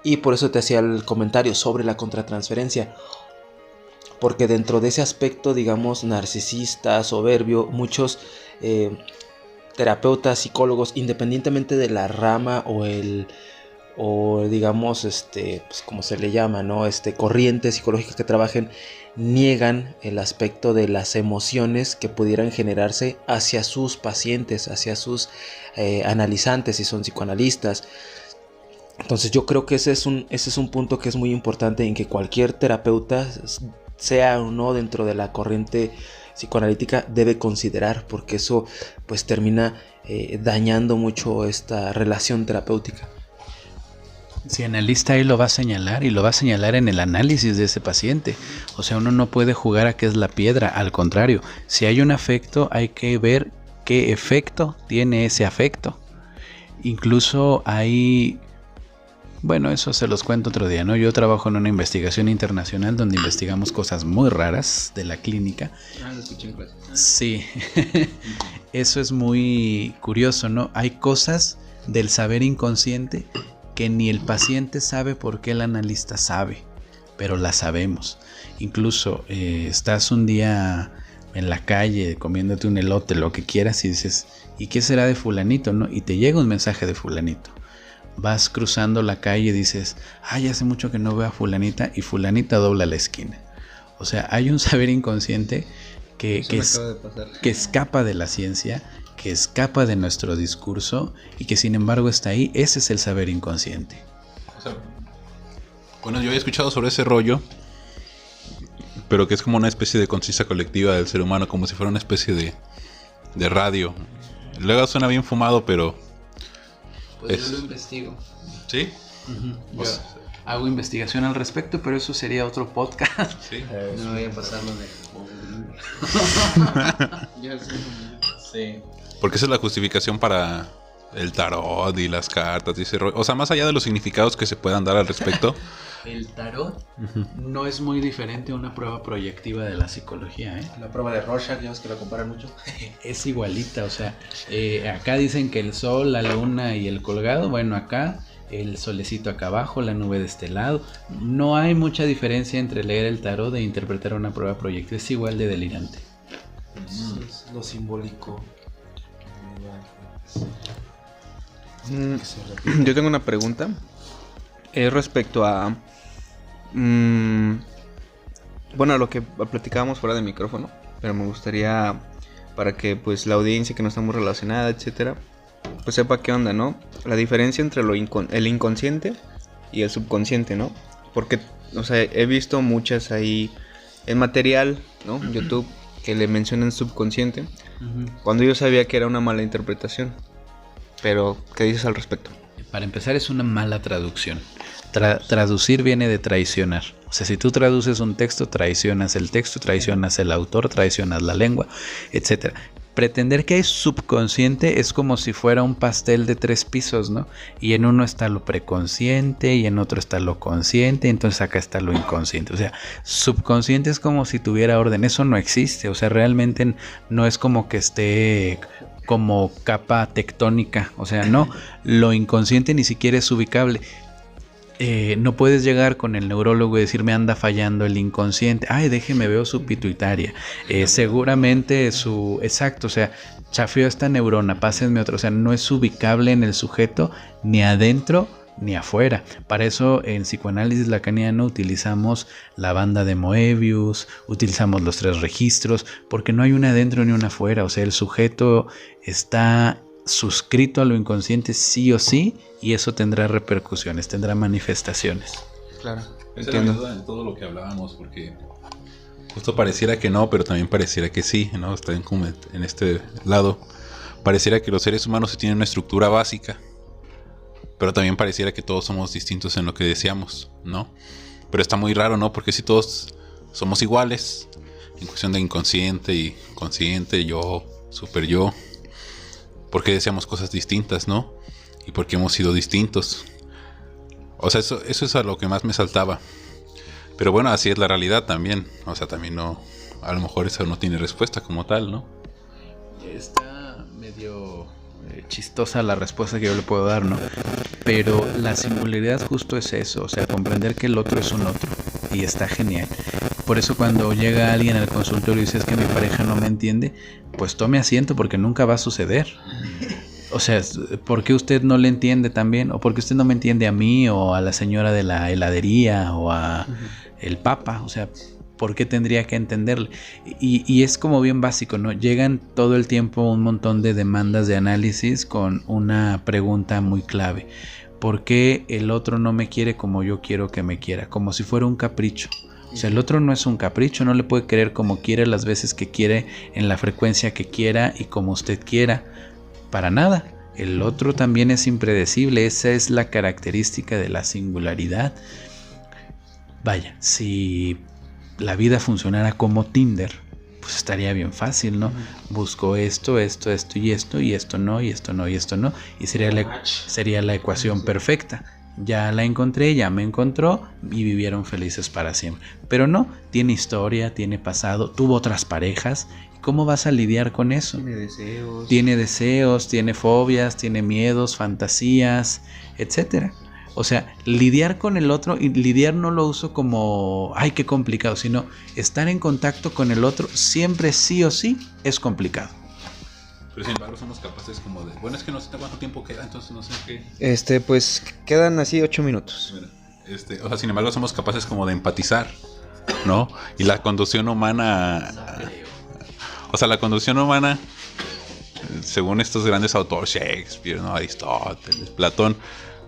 Y por eso te hacía el comentario sobre la contratransferencia, porque dentro de ese aspecto, digamos, narcisista, soberbio, muchos terapeutas, psicólogos, independientemente de la rama o digamos, pues como se le llama, ¿no? Corriente psicológica que trabajen, niegan el aspecto de las emociones que pudieran generarse hacia sus pacientes, hacia sus analizantes, si son psicoanalistas. Entonces yo creo que ese es un punto que es muy importante, en que cualquier terapeuta, sea o no dentro de la corriente psicoanalítica, debe considerar, porque eso pues termina dañando mucho esta relación terapéutica. Si analista ahí lo va a señalar, y lo va a señalar en el análisis de ese paciente. O sea, uno no puede jugar a qué es la piedra, al contrario, si hay un afecto hay que ver qué efecto tiene ese afecto. Incluso hay... Bueno, eso se los cuento otro día, ¿no? Yo trabajo en una investigación internacional donde investigamos cosas muy raras de la clínica. Lo escuché en clase. Sí, eso es muy curioso, ¿no? Hay cosas del saber inconsciente que ni el paciente sabe porque el analista sabe, pero las sabemos. Incluso estás un día en la calle comiéndote un elote, lo que quieras, y dices, ¿y qué será de fulanito, no? Y te llega un mensaje de fulanito. Vas cruzando la calle y dices, ay, hace mucho que no veo a fulanita, y fulanita dobla la esquina. O sea, hay un saber inconsciente que escapa de la ciencia, que escapa de nuestro discurso, y que sin embargo está ahí. Ese es el saber inconsciente. O sea, bueno, yo había escuchado sobre ese rollo, pero que es como una especie de conciencia colectiva del ser humano, como si fuera una especie de radio. Luego suena bien fumado, pero... Pues yo lo investigo. ¿Sí? Yo hago investigación al respecto, pero eso sería otro podcast. Sí. No voy a pasarlo de... Sí. Porque esa es la justificación para el tarot y las cartas y ese rollo. O sea, más allá de los significados que se puedan dar al respecto. El tarot no es muy diferente a una prueba proyectiva de la psicología, ¿eh? La prueba de Rorschach, ya ves que la comparan mucho. Es igualita, o sea, acá dicen que el sol, la luna y el colgado, bueno, acá el solecito acá abajo, la nube de este lado. No hay mucha diferencia entre leer el tarot e interpretar una prueba proyectiva, es igual de delirante. Es lo simbólico. Yo tengo una pregunta respecto a bueno, lo que platicábamos fuera de micrófono, pero me gustaría, para que pues la audiencia que no está muy relacionada, etcétera, pues sepa qué onda, ¿no? La diferencia entre el inconsciente y el subconsciente, ¿no? Porque, o sea, he visto muchas ahí en material, ¿no? En YouTube, que le mencionan subconsciente, cuando yo sabía que era una mala interpretación. Pero, ¿qué dices al respecto? Para empezar, es una mala traducción. Traducir viene de traicionar. O sea, si tú traduces un texto, traicionas el texto, traicionas el autor, traicionas la lengua, etc. Pretender que hay subconsciente es como si fuera un pastel de 3 pisos, ¿no? Y en uno está lo preconsciente y en otro está lo consciente, y entonces acá está lo inconsciente. O sea, subconsciente es como si tuviera orden. Eso no existe. O sea, realmente no es como que esté como capa tectónica. O sea, no, lo inconsciente ni siquiera es ubicable. No puedes llegar con el neurólogo y decir me anda fallando el inconsciente. Ay, déjeme veo su pituitaria. Seguramente exacto, o sea, chafeó esta neurona, pásenme otra. O sea, no es ubicable en el sujeto ni adentro ni afuera. Para eso en psicoanálisis lacaniano utilizamos la banda de Moebius, utilizamos los 3 registros, porque no hay una adentro ni una afuera. O sea, el sujeto está suscrito a lo inconsciente sí o sí, y eso tendrá repercusiones, tendrá manifestaciones. Claro, Esa era mi duda en todo lo que hablábamos, porque justo pareciera que no, pero también pareciera que sí, ¿no? Está en este lado. Pareciera que los seres humanos tienen una estructura básica, pero también pareciera que todos somos distintos en lo que deseamos, ¿no? Pero está muy raro, ¿no? Porque si todos somos iguales, en cuestión de inconsciente y consciente, yo, super yo, ¿por qué deseamos cosas distintas, no? Y por qué hemos sido distintos. O sea, eso es a lo que más me saltaba. Pero bueno, así es la realidad también. O sea, también no, a lo mejor eso no tiene respuesta como tal, ¿no? Está medio chistosa la respuesta que yo le puedo dar, ¿no? Pero la singularidad justo es eso, o sea, comprender que el otro es un otro, y está genial. Por eso cuando llega alguien al consultorio y dice es que mi pareja no me entiende, pues tome asiento porque nunca va a suceder. O sea, ¿por qué usted no le entiende también? ¿O por qué usted no me entiende a mí o a la señora de la heladería o a el papa? O sea, ¿por qué tendría que entenderle? Y es como bien básico, ¿no? Llegan todo el tiempo un montón de demandas de análisis con una pregunta muy clave. ¿Por qué el otro no me quiere como yo quiero que me quiera? Como si fuera un capricho. O sea, el otro no es un capricho, no le puede querer como quiere las veces que quiere, en la frecuencia que quiera y como usted quiera. Para nada. El otro también es impredecible. Esa es la característica de la singularidad. Vaya, si la vida funcionara como Tinder, pues estaría bien fácil, ¿no? Busco esto y esto no, y esto no, y esto no, y sería la ecuación perfecta. Ya la encontré, ya me encontró y vivieron felices para siempre. Pero no, tiene historia, tiene pasado, tuvo otras parejas. ¿Cómo vas a lidiar con eso? Tiene deseos, tiene fobias, tiene miedos, fantasías, etcétera. O sea, lidiar con el otro, y lidiar no lo uso como, ay, qué complicado, sino estar en contacto con el otro siempre sí o sí es complicado. Pero sin embargo somos capaces como de, bueno, es que no sé cuánto tiempo queda, entonces no sé qué. Pues quedan así 8 minutos. Mira, o sea, sin embargo somos capaces como de empatizar, ¿no? Y la conducción humana, o sea, la conducción humana, según estos grandes autores, Shakespeare, ¿no? Aristóteles, Platón,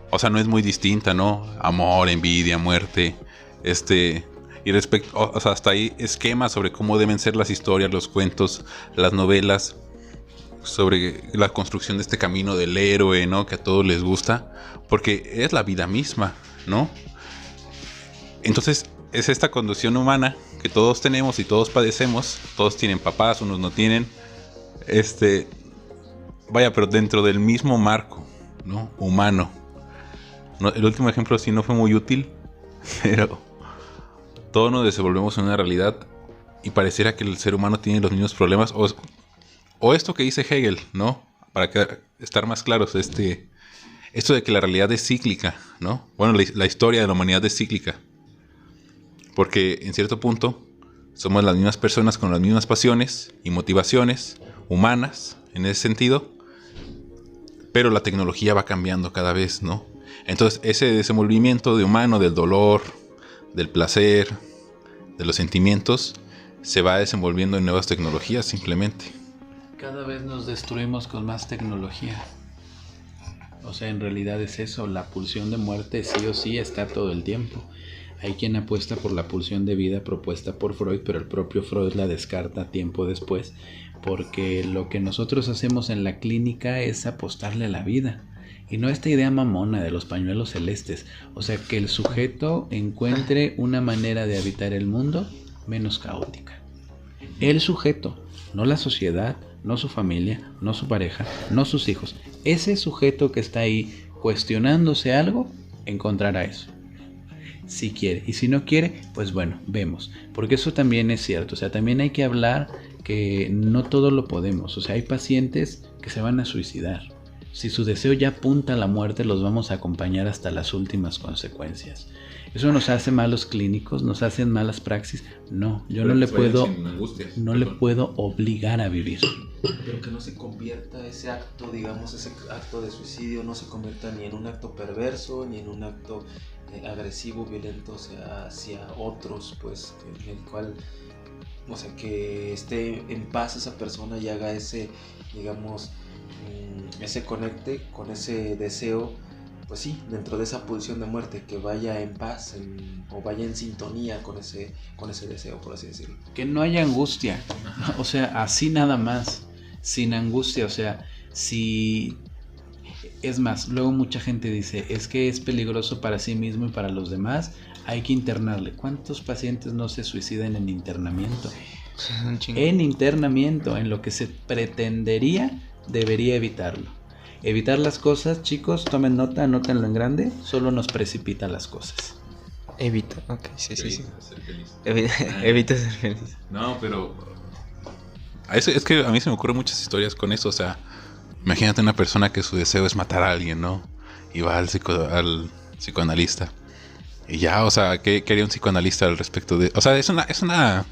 o sea, no es muy distinta, ¿no? Amor, envidia, muerte, y respecto, o sea, hasta ahí esquemas sobre cómo deben ser las historias, los cuentos, las novelas, sobre la construcción de este camino del héroe, ¿no? Que a todos les gusta, porque es la vida misma, ¿no? Entonces, es esta conducción humana que todos tenemos y todos padecemos. Todos tienen papás, unos no tienen. Vaya, pero dentro del mismo marco, ¿no? Humano. No, el último ejemplo sí no fue muy útil, pero todos nos desenvolvemos en una realidad y pareciera que el ser humano tiene los mismos problemas. O esto que dice Hegel, ¿no? Para estar más claros, esto de que la realidad es cíclica, ¿no? Bueno, la historia de la humanidad es cíclica. Porque en cierto punto somos las mismas personas con las mismas pasiones y motivaciones humanas en ese sentido, pero la tecnología va cambiando cada vez, ¿no? Entonces ese desenvolvimiento de humano, del dolor, del placer, de los sentimientos, se va desenvolviendo en nuevas tecnologías simplemente. Cada vez nos destruimos con más tecnología. O sea, en realidad es eso, la pulsión de muerte sí o sí está todo el tiempo. Hay quien apuesta por la pulsión de vida propuesta por Freud, pero el propio Freud la descarta tiempo después, porque lo que nosotros hacemos en la clínica es apostarle a la vida. Y no esta idea mamona de los pañuelos celestes. O sea, que el sujeto encuentre una manera de habitar el mundo menos caótica. El sujeto, no la sociedad, no su familia, no su pareja, no sus hijos. Ese sujeto que está ahí cuestionándose algo, encontrará eso. Si quiere. Y si no quiere, pues bueno, vemos. Porque eso también es cierto. O sea, también hay que hablar que no todo lo podemos. O sea, hay pacientes que se van a suicidar. Si su deseo ya apunta a la muerte, los vamos a acompañar hasta las últimas consecuencias. ¿Eso nos hace malos clínicos? ¿Nos hacen malas praxis? No, yo no le puedo obligar a vivir. Pero que no se convierta ese acto, digamos, ese acto de suicidio, no se convierta ni en un acto perverso, ni en un acto agresivo, violento, o sea, hacia otros, pues, en el cual, o sea, que esté en paz esa persona y haga ese, digamos, ese conecte con ese deseo, pues sí, dentro de esa pulsión de muerte, que vaya en paz o vaya en sintonía con ese deseo, por así decirlo. Que no haya angustia, o sea, así nada más, sin angustia, o sea, si... Es más, luego mucha gente dice, es que es peligroso para sí mismo y para los demás, hay que internarle. ¿Cuántos pacientes no se suicidan en internamiento? En internamiento, en lo que se pretendería, debería evitarlo. Evitar las cosas, chicos, tomen nota, anótenlo en grande, solo nos precipita las cosas. Evita, ok, sí. Ser feliz. Evita ser feliz. No, pero... Es que a mí se me ocurren muchas historias con eso, o sea... Imagínate una persona que su deseo es matar a alguien, ¿no? Y va al psicoanalista. Y ya, o sea, ¿qué haría un psicoanalista al respecto de...? O sea, es una...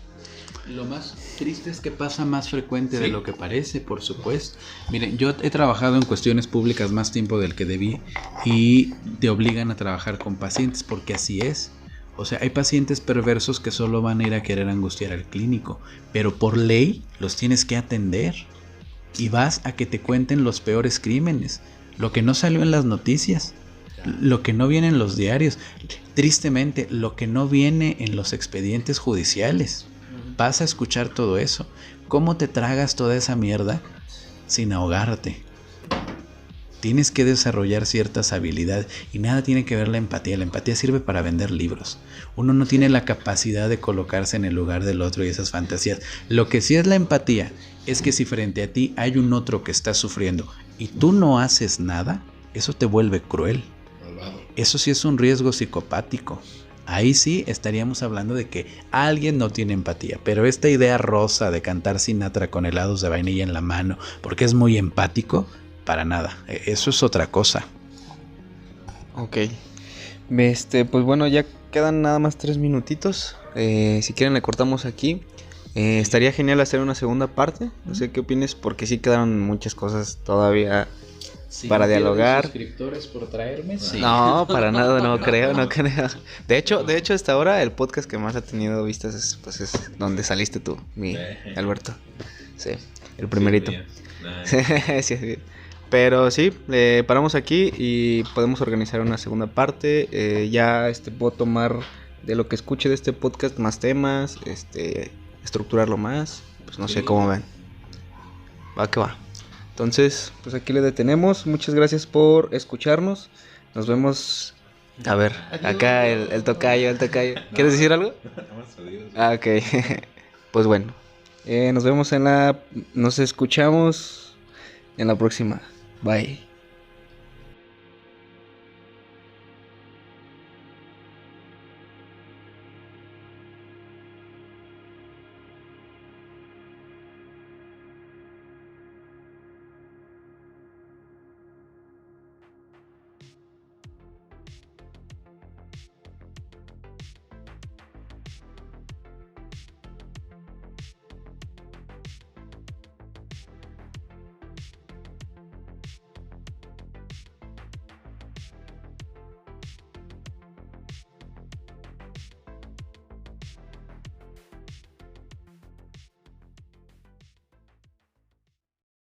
Lo más triste es que pasa más frecuente de lo que parece, por supuesto. Miren, yo he trabajado en cuestiones públicas más tiempo del que debí y te obligan a trabajar con pacientes porque así es. O sea, hay pacientes perversos que solo van a ir a querer angustiar al clínico, pero por ley los tienes que atender. Y vas a que te cuenten los peores crímenes, lo que no salió en las noticias, lo que no viene en los diarios, tristemente lo que no viene en los expedientes judiciales. Vas a escuchar todo eso. ¿Cómo te tragas toda esa mierda sin ahogarte? Tienes que desarrollar ciertas habilidades y nada tiene que ver la empatía. La empatía sirve para vender libros. Uno no tiene la capacidad de colocarse en el lugar del otro y esas fantasías. Lo que sí es la empatía es que si frente a ti hay un otro que está sufriendo y tú no haces nada, eso te vuelve cruel. Eso sí es un riesgo psicopático. Ahí sí estaríamos hablando de que alguien no tiene empatía. Pero esta idea rosa de cantar Sinatra con helados de vainilla en la mano porque es muy empático, para nada. Eso es otra cosa. Ok. Pues bueno, ya quedan nada más 3 minutitos. Si quieren le cortamos aquí. Estaría genial hacer una segunda parte. No sé qué opines, porque sí quedaron muchas cosas todavía para dialogar. ¿Suscriptores por traerme? Sí. No, para nada, no creo. De hecho, hasta ahora el podcast que más ha tenido vistas es donde saliste tú, mi Alberto. Sí, el primerito. Sí, pero sí, paramos aquí y podemos organizar una segunda parte. Ya puedo tomar de lo que escuche de este podcast más temas, estructurarlo más, pues no sé cómo ven. Va que va. Entonces, pues aquí le detenemos. Muchas gracias por escucharnos. Nos vemos. A ver, acá el tocayo. ¿Quieres decir algo? Ok. Pues bueno. Nos escuchamos en la próxima. Bye.